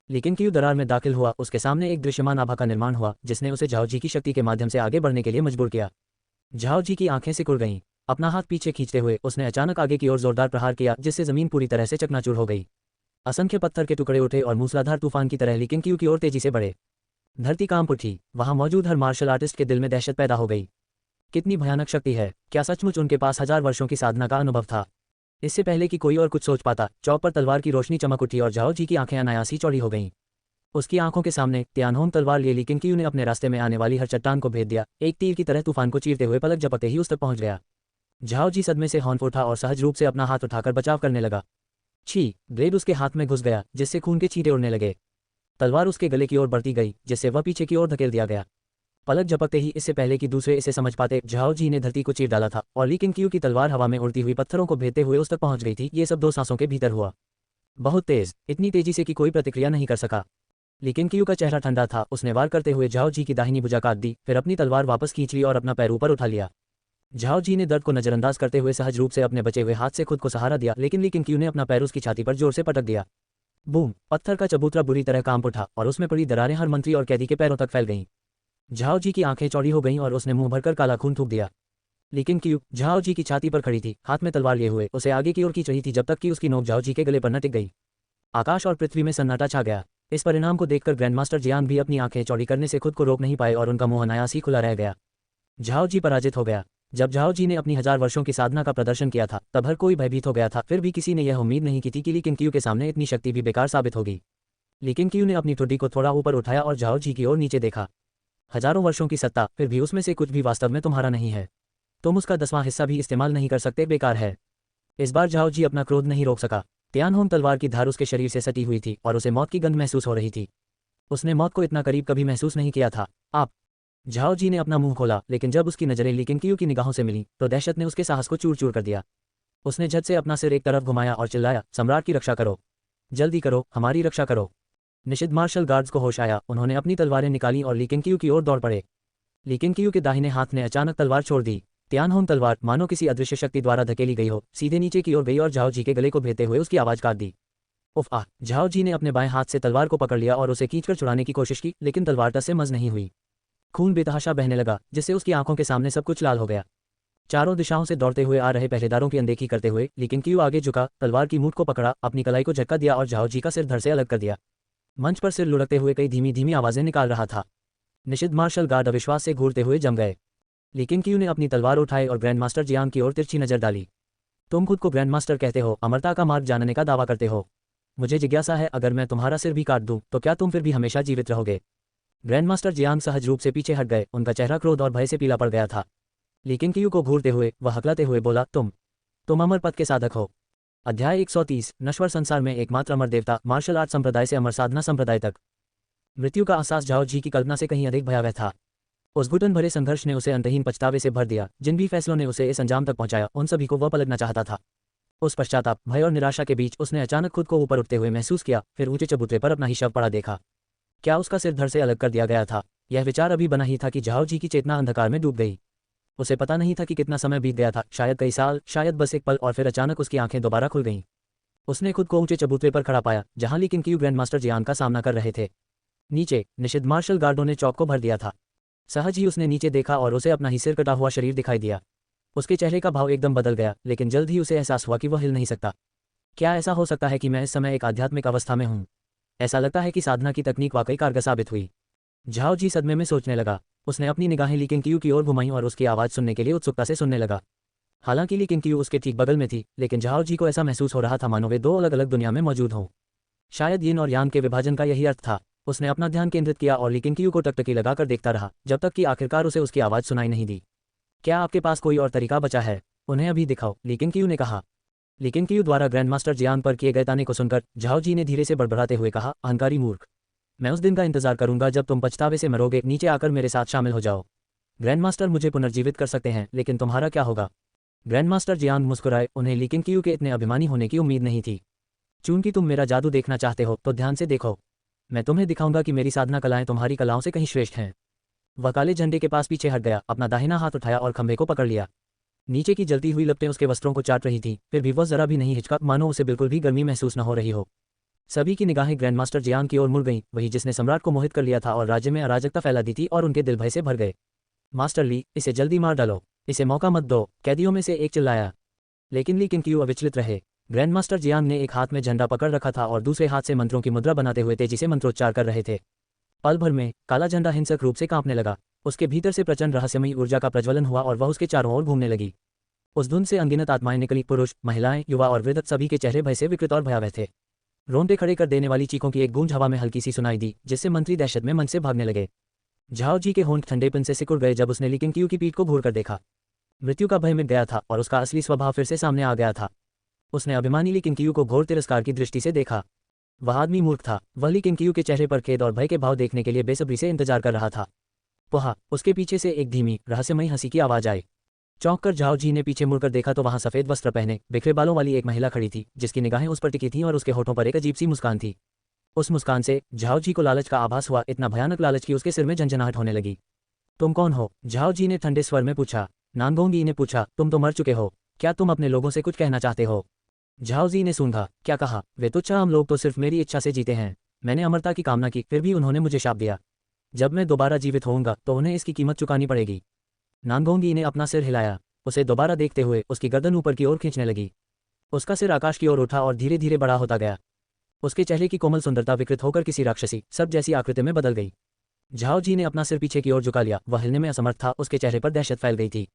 लिकिंक्यू दरार में दाखिल हुआ। उसके सामने एक दृश्यमान आभा का निर्माण हुआ, जिसने उसे झाओ जी की शक्ति के माध्यम से आगे बढ़ने के लिए मजबूर किया। झाओ जी की आंखें सिकुड़ गईं। अपना हाथ पीछे खींचते हुए उसने अचानक आगे की ओर जोरदार प्रहार किया, जिससे जमीन पूरी तरह से चकनाचूर हो गई। असंख्य पत्थर के टुकड़े उठे और मूसलाधार तूफान की तरह लिकिंक्यू की ओर तेजी से बढ़े। धरती कांप उठी। वहां मौजूद हर मार्शल आर्टिस्ट के दिल में दहशत पैदा हो गई। कितनी भयानक शक्ति है! क्या सचमुच उनके पास 1000 वर्षों की साधना का अनुभव था? इससे पहले कि कोई और कुछ सोच पाता, चौक पर तलवार की रोशनी चमक उठी और झाओ जी की आंखें अनायास ही चौड़ी हो गईं। उसकी आंखों के सामने तियानहोंग तलवार लिए लिकिंक्यू ने अपने रास्ते में आने वाली हर चट्टान को भेद दिया। एक तीर की तरह तूफान को चीरते हुए पलक झपकते ही उस तक पहुंच गया। झाओ जी सदमे से हौंफ उठा और सहज रूप से अपना हाथ उठाकर बचाव करने लगा। छी! ब्लेड उसके हाथ में घुस गया, जिससे खून के छींटे उड़ने लगे। तलवार उसके गले की ओर बढ़ती गई, जिससे वह पीछे की ओर धकेल दिया गया। पलक झपकते ही इससे पहले कि दूसरे इसे समझ पाते, झाओ जी ने धरती को चीर डाला था और ली किंगक्यू की तलवार हवा में उड़ती हुई पत्थरों को भेदते हुए उस तक पहुंच गई थी। ये सब 2 सांसों के भीतर हुआ। बहुत तेज, इतनी तेजी से कि कोई प्रतिक्रिया नहीं कर सका। ली किंगक्यू का चेहरा ठंडा था। उसने वार करते हुए झाओ जी की दाहिनी भुजा काट दी, फिर अपनी तलवार वापस खींच ली और अपना पैर ऊपर उठा लिया। झाओ जी ने दर्द को नजरअंदाज करते हुए सहज रूप से अपने बचे हुए हाथ से खुद को सहारा दिया, लेकिन ली किंगक्यू ने अपना पैर उसकी छाती पर जोर से पटक दिया। बूम! पत्थर का चबूतरा बुरी तरह कांप उठा और उसमें पड़ी दरारें हर मंत्री और कैदी के पैरों तक फैल गईं। झाओ जी की आंखें चौड़ी हो गईं और उसने मुंह भरकर काला खून थूक दिया। लेकिन क्यू झाओ जी की छाती पर खड़ी थी, हाथ में तलवार लिए हुए उसे आगे की ओर खींच रही थी जब तक कि उसकी नोक झाओ जी के गले पर न टिक गई। आकाश और पृथ्वी में सन्नाटा छा गया। इस परिणाम को देखकर ग्रैंडमास्टर जियांग भी अपनी आंखें चौड़ी करने से खुद को रोक नहीं पाए और उनका मुंह अनायास ही खुला रह गया। झाओ जी पराजित हो गया। जब झाओ जी ने अपनी 1000 वर्षों की साधना का प्रदर्शन किया था तब हर कोई भयभीत हो गया था। फिर भी किसी ने यह उम्मीद नहीं की थी कि ली किंगक्यू के सामने इतनी शक्ति भी बेकार साबित होगी। ली किंगक्यू ने अपनी ठुड्डी को थोड़ा ऊपर उठाया और झाओ जी की ओर नीचे देखा। हजारों वर्षों की सत्ता, फिर भी उसमें से कुछ भी वास्तव में तुम्हारा नहीं है। तुम उसका 10वां हिस्सा भी इस्तेमाल नहीं कर सकते, बेकार है। इस बार झाओ जी अपना क्रोध नहीं रोक सका। तियानहोंग तलवार की धार उसके शरीर से सटी हुई थी और उसे मौत की गंध महसूस हो रही थी। उसने मौत को इतना करीब कभी महसूस नहीं किया था। आप झाओ जी ने अपना मुंह खोला, लेकिन जब उसकी नजरें ली किंगक्यू की निगाहों से मिली तो दहशत ने उसके साहस को चूर चूर कर दिया। उसने झट से अपना सिर एक तरफ घुमाया और चिल्लाया, सम्राट की रक्षा करो, जल्दी करो, हमारी रक्षा करो। निषिद्ध मार्शल गार्ड्स को होश आया। उन्होंने अपनी तलवारें निकाली और ली किंगक्यू की ओर दौड़ पड़े। ली किंगक्यू के दाहिने हाथ ने अचानक तलवार छोड़ दी। तियानहोंग तलवार मानो किसी अदृश्य शक्ति द्वारा धकेली गई हो, सीधे नीचे की ओर गई और झाओ जी के गले को भेदते हुए उसकी आवाज काट दी। उफ आ! झाओ जी ने अपने बाएं हाथ से तलवार को पकड़ लिया और उसे खींचकर छुड़ाने की कोशिश की, लेकिन तलवार टस से मस नहीं हुई। खून बेतहाशा बहने लगा, जिससे उसकी आंखों के सामने सब कुछ लाल हो गया। चारों दिशाओं से दौड़ते हुए आ रहे पहरेदारों की अनदेखी करते हुए ली किंगक्यू आगे झुका, तलवार की मूठ को पकड़ा, अपनी कलाई को झटका दिया और झाओ जी का सिर धड़ से अलग कर दिया। मंच पर सिर लुढ़कते हुए कई धीमी धीमी आवाजें निकाल रहा था। निषिद्ध मार्शल गार्ड अविश्वास से घूरते हुए जम गए। ली किंगक्यू ने अपनी तलवार उठाई और ग्रैंडमास्टर जियांग की ओर तिरछी नजर डाली। तुम खुद को ग्रैंडमास्टर कहते हो, अमरता का मार्ग जानने का दावा करते हो। मुझे जिज्ञासा है, अगर मैं तुम्हारा सिर भी काट दूं तो क्या तुम फिर भी हमेशा जीवित रहोगे? ग्रैंडमास्टर जियांग सहज रूप से पीछे हट गए। उनका चेहरा क्रोध और भय से पीला पड़ गया था। ली किंगक्यू को घूरते हुए वह हकलाते हुए बोला, तुम अमर पद के साधक हो। अध्याय 130 नश्वर संसार में एकमात्र अमर देवता, मार्शल आर्ट संप्रदाय से अमर साधना संप्रदाय तक। मृत्यु का एहसास झाओ जी की कल्पना से कहीं अधिक भयावह था। उस घुटन भरे संघर्ष ने उसे अंतहीन पछतावे से भर दिया। जिन भी फैसलों ने उसे इस अंजाम तक पहुंचाया, उन सभी को वह पलटना चाहता था। उस पश्चाताप, भय और निराशा के बीच उसने अचानक खुद को ऊपर उठते हुए महसूस किया, फिर ऊंचे चबूतरे पर अपना ही शव पड़ा देखा। क्या उसका सिर धड़ से अलग कर दिया गया था? यह विचार अभी बना ही था कि झाओ जी की चेतना अंधकार में डूब गई। उसे पता नहीं था कि कितना समय बीत गया था, शायद कई साल, शायद बस एक पल, और फिर अचानक उसकी आंखें दोबारा खुल गईं। उसने खुद को ऊंचे चबूतरे पर खड़ा पाया, जहां ली किंगक्यू ग्रैंडमास्टर जियांग का सामना कर रहे थे। नीचे निषिद्ध मार्शल गार्डों ने चौक को भर दिया था। सहज ही उसने नीचे देखा और उसे अपना ही सिर कटा हुआ शरीर दिखाई दिया। उसके चेहरे का भाव एकदम बदल गया, लेकिन जल्द ही उसे एहसास हुआ कि वह हिल नहीं सकता। क्या ऐसा हो सकता है कि मैं इस समय एक आध्यात्मिक अवस्था में हूँ? ऐसा लगता है कि साधना की तकनीक वाकई कारगर साबित हुई। झाओ जी सदमे में सोचने लगा। उसने अपनी निगाहें ली किंगक्यू की ओर घुमाई और उसकी आवाज़ सुनने के लिए उत्सुकता से सुनने लगा। हालांकि ली किंगक्यू उसके ठीक बगल में थी, लेकिन झाओ जी को ऐसा महसूस हो रहा था मानो वे 2 अलग अलग दुनिया में मौजूद हों। शायद यिन और यांग के विभाजन का यही अर्थ था। उसने अपना ध्यान केंद्रित किया और ली किंगक्यू को टकटकी लगाकर देखता रहा, जब तक कि आखिरकार उसे उसकी आवाज़ सुनाई नहीं दी। क्या आपके पास कोई और तरीका बचा है? उन्हें अभी दिखाओ, ली किंगक्यू ने कहा। ली किंगक्यू द्वारा ग्रैंडमास्टर जियांग पर किए गए ताने को सुनकर झाओ जी ने धीरे से बड़बड़ाते हुए कहा, अहंकारी मूर्ख, मैं उस दिन का इंतजार करूंगा जब तुम पछतावे से मरोगे। नीचे आकर मेरे साथ शामिल हो जाओ। ग्रैंडमास्टर मुझे पुनर्जीवित कर सकते हैं, लेकिन तुम्हारा क्या होगा? ग्रैंडमास्टर जियांग मुस्कुराए। उन्हें ली किंगक्यू के इतने अभिमानी होने की उम्मीद नहीं थी। चूंकि तुम मेरा जादू देखना चाहते हो तो ध्यान से देखो। मैं तुम्हें दिखाऊंगा कि मेरी साधना कलाएं तुम्हारी कलाओं से कहीं श्रेष्ठ हैं। वह काले झंडे के पास पीछे हट गया, अपना दाहिना हाथ उठाया और खंभे को पकड़ लिया। नीचे की जलती हुई लपटें उसके वस्त्रों को चाट रही थीं, फिर भी वह जरा भी नहीं हिचका, मानो उसे बिल्कुल भी गर्मी महसूस न हो रही हो। सभी की निगाहें ग्रैंडमास्टर जियांग की ओर मुड़ गईं, वही जिसने सम्राट को मोहित कर लिया था और राज्य में अराजकता फैला दी थी, और उनके दिल भय से भर गए। मास्टर ली, इसे जल्दी मार डालो, इसे मौका मत दो, कैदियों में से एक चिल्लाया। लेकिन ली किंगक्यू अविचलित रहे। ग्रैंडमास्टर जियांग ने एक हाथ में झंडा पकड़ रखा था और दूसरे हाथ से मंत्रों की मुद्रा बनाते हुए तेजी से मंत्रोच्चार कर रहे थे। पल भर में काला झंडा हिंसक रूप से कांपने लगा। उसके भीतर से प्रचंड रहस्यमयी ऊर्जा का प्रज्वलन हुआ और वह उसके चारों ओर घूमने लगी। उस धुंध से अनगिनत आत्माएं निकली। पुरुष, महिलाएं, युवा और वृद्ध, सभी के चेहरे भय से विकृत और भयावह थे। रोंगटे खड़े कर देने वाली चीखों की एक गूंज हवा में हल्की सी सुनाई दी, जिससे मंत्री दहशत में मंच से भागने लगे। झाओ जी के होंठ ठंडेपन से सिकुड़ गए जब उसने ली किंगक्यू की पीठ को घूर कर देखा। मृत्यु का भय मिट गया था और उसका असली स्वभाव फिर से सामने आ गया था। उसने अभिमानी ली किंगक्यू को घोर तिरस्कार की दृष्टि से देखा। वह आदमी मूर्ख था। वह ली किंगक्यू के चेहरे पर खेद और भय के भाव देखने के लिए बेसब्री से इंतजार कर रहा था। पोहा। उसके पीछे से एक धीमी रहस्यमयी हंसी की आवाज आई। चौंक कर झाओ जी ने पीछे मुड़कर देखा तो वहां सफेद वस्त्र पहने बिखरे बालों वाली एक महिला खड़ी थी, जिसकी निगाहें उस पर टिकी थीं और उसके होठों पर एक अजीब सी मुस्कान थी। उस मुस्कान से झाओ जी को लालच का आभास हुआ, इतना भयानक लालच कि उसके सिर में झंझनाहट होने लगी। तुम कौन हो? झाओ जी ने ठंडे स्वर में पूछा। नानगोंगी ने पूछा, तुम तो मर चुके हो, क्या तुम अपने लोगों से कुछ कहना चाहते हो? झाओ जी ने सूंघा। क्या कहा? वे तुच्छ हम लोग तो सिर्फ मेरी इच्छा से जीते हैं। मैंने अमरता की कामना की, फिर भी उन्होंने मुझे शाप दिया। जब मैं दोबारा जीवित होऊंगा तो उन्हें इसकी कीमत चुकानी पड़ेगी। नानगोंगी ने अपना सिर हिलाया। उसे दोबारा देखते हुए उसकी गर्दन ऊपर की ओर खींचने लगी। उसका सिर आकाश की ओर उठा और धीरे धीरे बड़ा होता गया। उसके चेहरे की कोमल सुंदरता विकृत होकर किसी राक्षसी सर्प जैसी आकृति में बदल गई। झाओ जी ने अपना सिर पीछे की ओर झुका लिया। वह हिलने में असमर्थ था, उसके चेहरे पर दहशत फैल गई थी।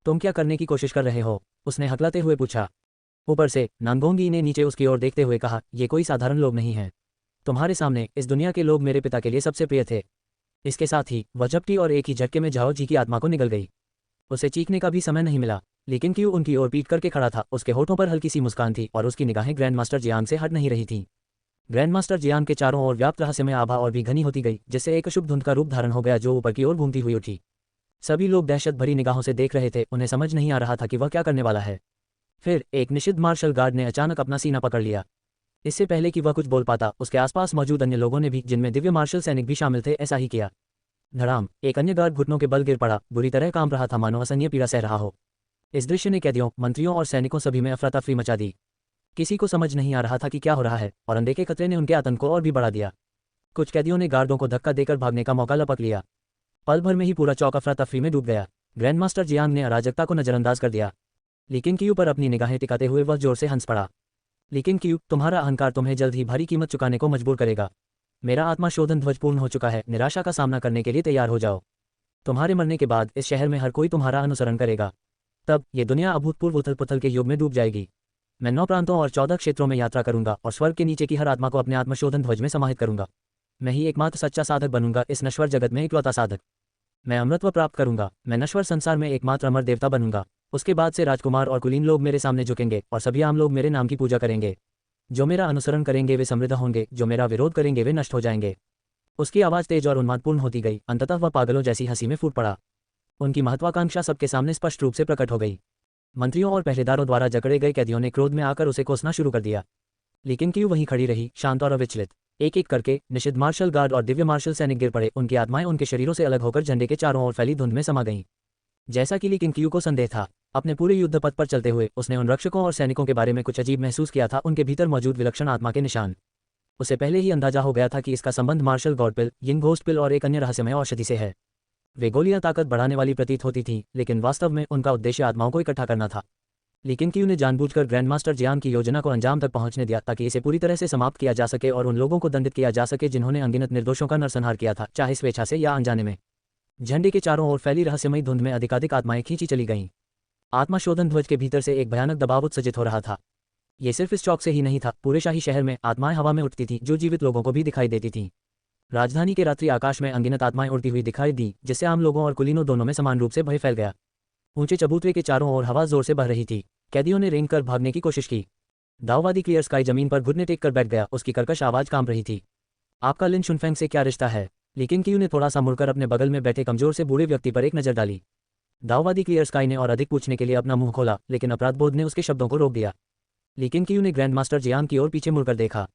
तुम क्या करने की कोशिश कर रहे हो? उसने हकलाते हुए पूछा। ऊपर से नानगोंगी ने नीचे उसकी ओर देखते हुए कहा, ये कोई साधारण लोग नहीं हैं। तुम्हारे सामने इस दुनिया के लोग मेरे पिता के लिए सबसे प्रिय थे। इसके साथ ही वह झपटी और एक ही झटके में झाओ जी की आत्मा को निगल गई। उसे चीखने का भी समय नहीं मिला, लेकिन क्यों उनकी ओर पीट करके खड़ा था। उसके होठों पर हल्की सी मुस्कान थी और उसकी निगाहें ग्रैंड मास्टर जियांग से हट नहीं रही थीं। ग्रैंड मास्टर जियांग के चारों ओर व्याप्त रहस्यमय आभा और भी घनी होती गई, जिससे एक अशुभ धुंध का रूप धारण हो गया जो ऊपर की ओर घूमती हुई उठी। सभी लोग दहशत भरी निगाहों से देख रहे थे, उन्हें समझ नहीं आ रहा था कि वह क्या करने वाला है। फिर एक निषिद्ध मार्शल गार्ड ने अचानक अपना सीना पकड़ लिया। इससे पहले कि वह कुछ बोल पाता, उसके आसपास मौजूद अन्य लोगों ने भी, जिनमें दिव्य मार्शल सैनिक भी शामिल थे, ऐसा ही किया। धड़ाम, एक अन्य गार्ड घुटनों के बल गिर पड़ा, बुरी तरह कांप रहा था, मानो असहनीय पीड़ा सह रहा हो। इस दृश्य ने कैदियों, मंत्रियों और सैनिकों सभी में अफरा तफरी मचा दी। किसी को समझ नहीं आ रहा था कि क्या हो रहा है, और अनदेखे खतरे ने उनके आतंक को और भी बढ़ा दिया। कुछ कैदियों ने गार्डों को धक्का देकर भागने का मौका लपक लिया। पल भर में ही पूरा चौक अफरा तफरी में डूब गया। ग्रैंड मास्टर जियांग ने अराजकता को नजरअंदाज कर दिया। लेकिन क्यू पर अपनी निगाहें टिकाते हुए वह जोर से हंस पड़ा। लेकिन क्यू, तुम्हारा अहंकार तुम्हें जल्द ही भारी कीमत चुकाने को मजबूर करेगा। मेरा आत्मा शोधन ध्वज पूर्ण हो चुका है, निराशा का सामना करने के लिए तैयार हो जाओ। तुम्हारे मरने के बाद इस शहर में हर कोई तुम्हारा अनुसरण करेगा। तब ये दुनिया अभूतपूर्व उथल पुथल के युग में डूब जाएगी। मैं 9 प्रांतों और 14 क्षेत्रों में यात्रा करूंगा और स्वर्ग के नीचे की हर आत्मा को अपने आत्मशोधन ध्वज में समाहित करूंगा। मैं ही एकमात्र सच्चा साधक बनूंगा, इस नश्वर जगत में इकलौता साधक। मैं अमृतत्व प्राप्त करूंगा। मैं नश्वर संसार में एकमात्र अमर देवता बनूंगा। उसके बाद से राजकुमार और कुलीन लोग मेरे सामने झुकेंगे और सभी आम लोग मेरे नाम की पूजा करेंगे। जो मेरा अनुसरण करेंगे वे समृद्ध होंगे, जो मेरा विरोध करेंगे वे नष्ट हो जाएंगे। उसकी आवाज़ तेज और उन्मादपूर्ण होती गई। अंततः वह पागलों जैसी हंसी में फूट पड़ा। उनकी महत्वाकांक्षा सबके सामने स्पष्ट रूप से प्रकट हो गई। मंत्रियों और पहरेदारों द्वारा जकड़े गए कैदियों ने क्रोध में आकर उसे कोसना शुरू कर दिया। लेकिन क्यू वहीं खड़ी रही, शांत और अविचलित। एक एक करके निषिद्ध मार्शल गार्ड और दिव्य मार्शल सैनिक गिर पड़े। उनकी आत्माएं उनके शरीरों से अलग होकर झंडे के चारों ओर फैली धुंध में समा गईं। जैसा कि लेकिन क्यू को संदेह था, अपने पूरे युद्ध पथ पर चलते हुए उसने उन रक्षकों और सैनिकों के बारे में कुछ अजीब महसूस किया था, उनके भीतर मौजूद विलक्षण आत्मा के निशान। उसे पहले ही अंदाजा हो गया था कि इसका संबंध मार्शल गॉड पिल, यिंग घोस्ट पिल और एक अन्य रहस्यमय औषधि से है। वे गोलियां ताकत बढ़ाने वाली प्रतीत होती थीं, लेकिन वास्तव में उनका उद्देश्य आत्माओं को इकट्ठा करना था। लेकिन क्यू ने जानबूझकर ग्रैंड मास्टर जियांग की योजना को अंजाम तक पहुंचने दिया, ताकि इसे पूरी तरह से समाप्त किया जा सके और उन लोगों को दंडित किया जा सके जिन्होंने अनगिनत निर्दोषों का नरसंहार किया था, चाहे स्वेच्छा से या अनजाने में। झंडे के चारों ओर फैली रहस्यमयी धुंध में अधिकाधिक आत्माएं खींची चली गईं। आत्मशोधन ध्वज के भीतर से एक भयानक दबाव उत्सर्जित हो रहा था। ये सिर्फ इस चौक से ही नहीं था, पूरे शाही शहर में आत्माएं हवा में उठती थीं, जो जीवित लोगों को भी दिखाई देती थीं। राजधानी के रात्रि आकाश में अनगिनत आत्माएं उड़ती हुई दिखाई दी, जिससे आम लोगों और कुलीनों दोनों में समान रूप से भय फैल गया। ऊंचे चबूतरे के चारों ओर हवा जोर से बह रही थी। कैदियों ने रेंग कर भागने की कोशिश की। दाववादी क्लियर स्काई जमीन पर घुटने टेक कर बैठ गया, उसकी कर्कश आवाज कांप रही थी। आपका लिन शुनफेंग से क्या रिश्ता है? लेकिन क्यू ने थोड़ा सा मुड़कर अपने बगल में बैठे कमजोर से बूढ़े व्यक्ति पर एक नजर डाली। दाववादी क्लियर स्काई ने और अधिक पूछने के लिए अपना मुंह खोला, लेकिन अपराधबोध ने उसके शब्दों को रोक दिया। लेकिन क्यू ने ग्रैंड मास्टर जियांग की ओर पीछे मुड़कर देखा।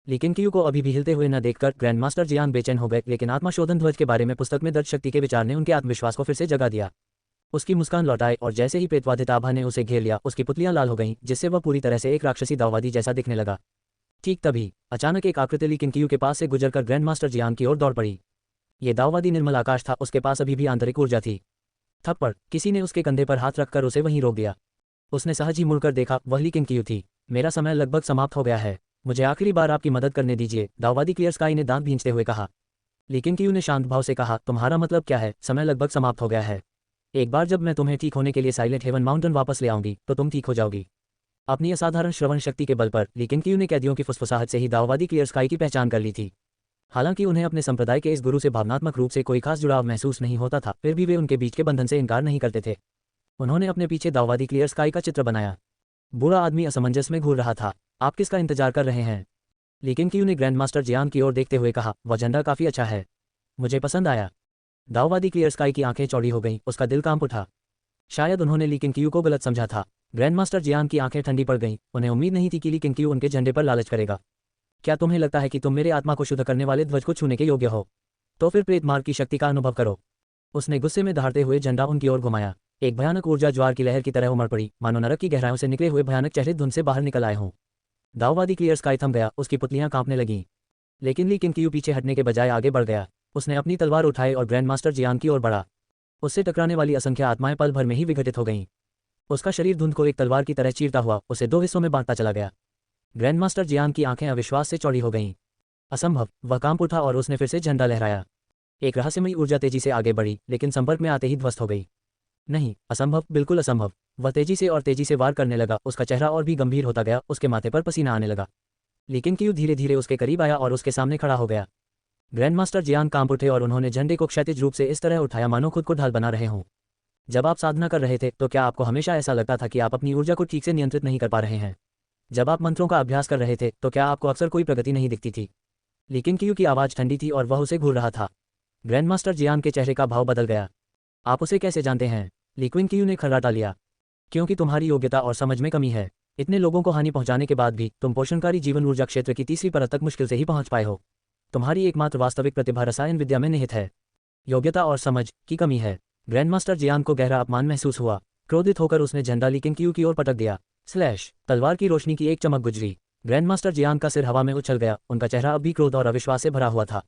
लेकिन क्यू को अभी भी हिलते हुए न देखकर ग्रैंड मास्टर जियांग बेचैन हो गए, लेकिन आत्मशोधन ध्वज के बारे में पुस्तक में दर्ज शक्ति के विचार ने उनके आत्मविश्वास को फिर से जगा दिया। उसकी मुस्कान लौटाई और जैसे ही प्रेतवादित आभा ने उसे घेर लिया, उसकी पुतलियां लाल हो गईं, जिससे वह पूरी तरह से एक राक्षसी दाववादी जैसा दिखने लगा। ठीक तभी अचानक एक आकृति लेकिन क्यू के पास से गुजरकर ग्रैंड मास्टर जियांग की ओर दौड़ पड़ी। ये दाववादी निर्मल आकाश था, उसके पास अभी भी आंतरिक ऊर्जा थी। थप्पड़, किसी ने उसके कंधे पर हाथ रखकर उसे वहीं रोक दिया। उसने सहज ही मुड़कर देखा, वह लेकिन क्यू थी। मेरा समय लगभग समाप्त हो गया है, मुझे आखिरी बार आपकी मदद करने दीजिए, दाववादी क्लियर स्काई ने दांत भींचते हुए कहा। लेकिन क्यू ने शांत भाव से कहा, तुम्हारा मतलब क्या है? समय लगभग समाप्त हो गया है। एक बार जब मैं तुम्हें ठीक होने के लिए साइलेंट हेवन माउंटेन वापस ले आऊंगी तो तुम ठीक हो जाओगी। अपनी असाधारण श्रवण शक्ति के बल पर लेकिन क्यू ने कैदियों की फुसफुसाहट से ही दाववादी क्लियर स्काई की पहचान कर ली थी। हालांकि उन्हें अपने संप्रदाय के इस गुरु से भावनात्मक रूप से कोई खास जुड़ाव महसूस नहीं होता था, फिर भी वे उनके बीच के बंधन से इनकार नहीं करते थे। उन्होंने अपने पीछे दाववादी क्लियर स्काई का चित्र बनाया। बूढ़ा आदमी असमंजस में घूर रहा था। आप किसका इंतजार कर रहे हैं? लेकिन क्यू ने ग्रैंड मास्टर जियांग की ओर देखते हुए कहा, वह झंडा काफी अच्छा है, मुझे पसंद आया। दाववादी क्लियर स्काई की आंखें चौड़ी हो गईं, उसका दिल कांप उठा। शायद उन्होंने ली किंगक्यू को गलत समझा था। ग्रैंड मास्टर जियान की आंखें ठंडी पड़ गईं, उन्हें उम्मीद नहीं थी कि ली किंगक्यू उनके झंडे पर लालच करेगा। क्या तुम्हें लगता है कि तुम मेरे आत्मा को शुद्ध करने वाले ध्वज को छूने के योग्य हो? तो फिर प्रेत मार्ग की शक्ति का अनुभव करो। उसने गुस्से में दहाड़ते हुए झंडा उनकी ओर घुमाया। एक भयानक ऊर्जा ज्वार की लहर की तरह उमड़ पड़ी, मानो नरक की गहराइयों से निकले हुए भयानक चेहरे धुंध से बाहर निकल आए हों। दाववादी क्लियर स्काई थम गया, उसकी पुतलियां कांपने लगीं। लेकिन ली किंगक्यू पीछे हटने के बजाय आगे बढ़ गया। उसने अपनी तलवार उठाई और ग्रैंड मास्टर जियान की ओर बढ़ा। उससे टकराने वाली असंख्य आत्माएं पल भर में ही विघटित हो गईं। उसका शरीर धुंध को एक तलवार की तरह चीरता हुआ उसे दो हिस्सों में बांटता चला गया। ग्रैंड मास्टर जियान की आंखें अविश्वास से चौड़ी हो गईं। असंभव! वह कांप उठा और उसने फिर से झंडा लहराया। एक रहस्यमयी ऊर्जा तेजी से आगे बढ़ी, लेकिन संपर्क में आते ही ध्वस्त हो गई। नहीं, असंभव, बिल्कुल असंभव। वह तेजी से और तेजी से वार करने लगा, उसका चेहरा और भी गंभीर होता गया, उसके माथे पर पसीना आने लगा। लेकिन क्यू धीरे धीरे उसके करीब आया और उसके सामने खड़ा हो गया। ग्रैंड मास्टर जियान कांप उठे और उन्होंने झंडे को क्षैतिज रूप से इस तरह उठाया मानो खुद को ढाल बना रहे हों। जब आप साधना कर रहे थे तो क्या आपको हमेशा ऐसा लगता था कि आप अपनी ऊर्जा को ठीक से नियंत्रित नहीं कर पा रहे हैं? जब आप मंत्रों का अभ्यास कर रहे थे तो क्या आपको अक्सर कोई प्रगति नहीं दिखती थी? लेकिन क्यू की आवाज़ ठंडी थी और वह उसे घूर रहा था। ग्रैंड मास्टर जियान के चेहरे का भाव बदल गया। आप उसे कैसे जानते हैं? लिक्विन क्यू ने खर्राटा लिया। क्योंकि तुम्हारी योग्यता और समझ में कमी है। इतने लोगों को हानि पहुंचाने के बाद भी तुम पोषणकारी जीवन ऊर्जा क्षेत्र की तीसरी परत तक मुश्किल से ही पहुंच पाए हो। तुम्हारी एकमात्र वास्तविक प्रतिभा रसायन विद्या में निहित है। योग्यता और समझ की कमी है। ग्रैंड मास्टर जियान को गहरा अपमान महसूस हुआ। क्रोधित होकर उसने झंडा ली किंगक्यू की ओर पटक दिया। स्लैश! तलवार की रोशनी की एक चमक गुजरी। ग्रैंड मास्टर जियान का सिर हवा में उछल गया, उनका चेहरा अब भी क्रोध और अविश्वास से भरा हुआ था।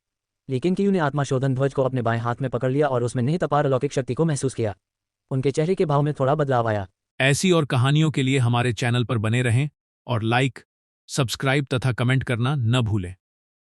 लेकिन क्यू ने आत्माशोधन ध्वज को अपने बाएं हाथ में पकड़ लिया और उसमें निहित अपार अलौकिक शक्ति को महसूस किया। उनके चेहरे के भाव में थोड़ा बदलाव आया।
ऐसी और कहानियों के लिए हमारे चैनल पर बने रहें और लाइक, सब्सक्राइब तथा कमेंट करना न भूलें।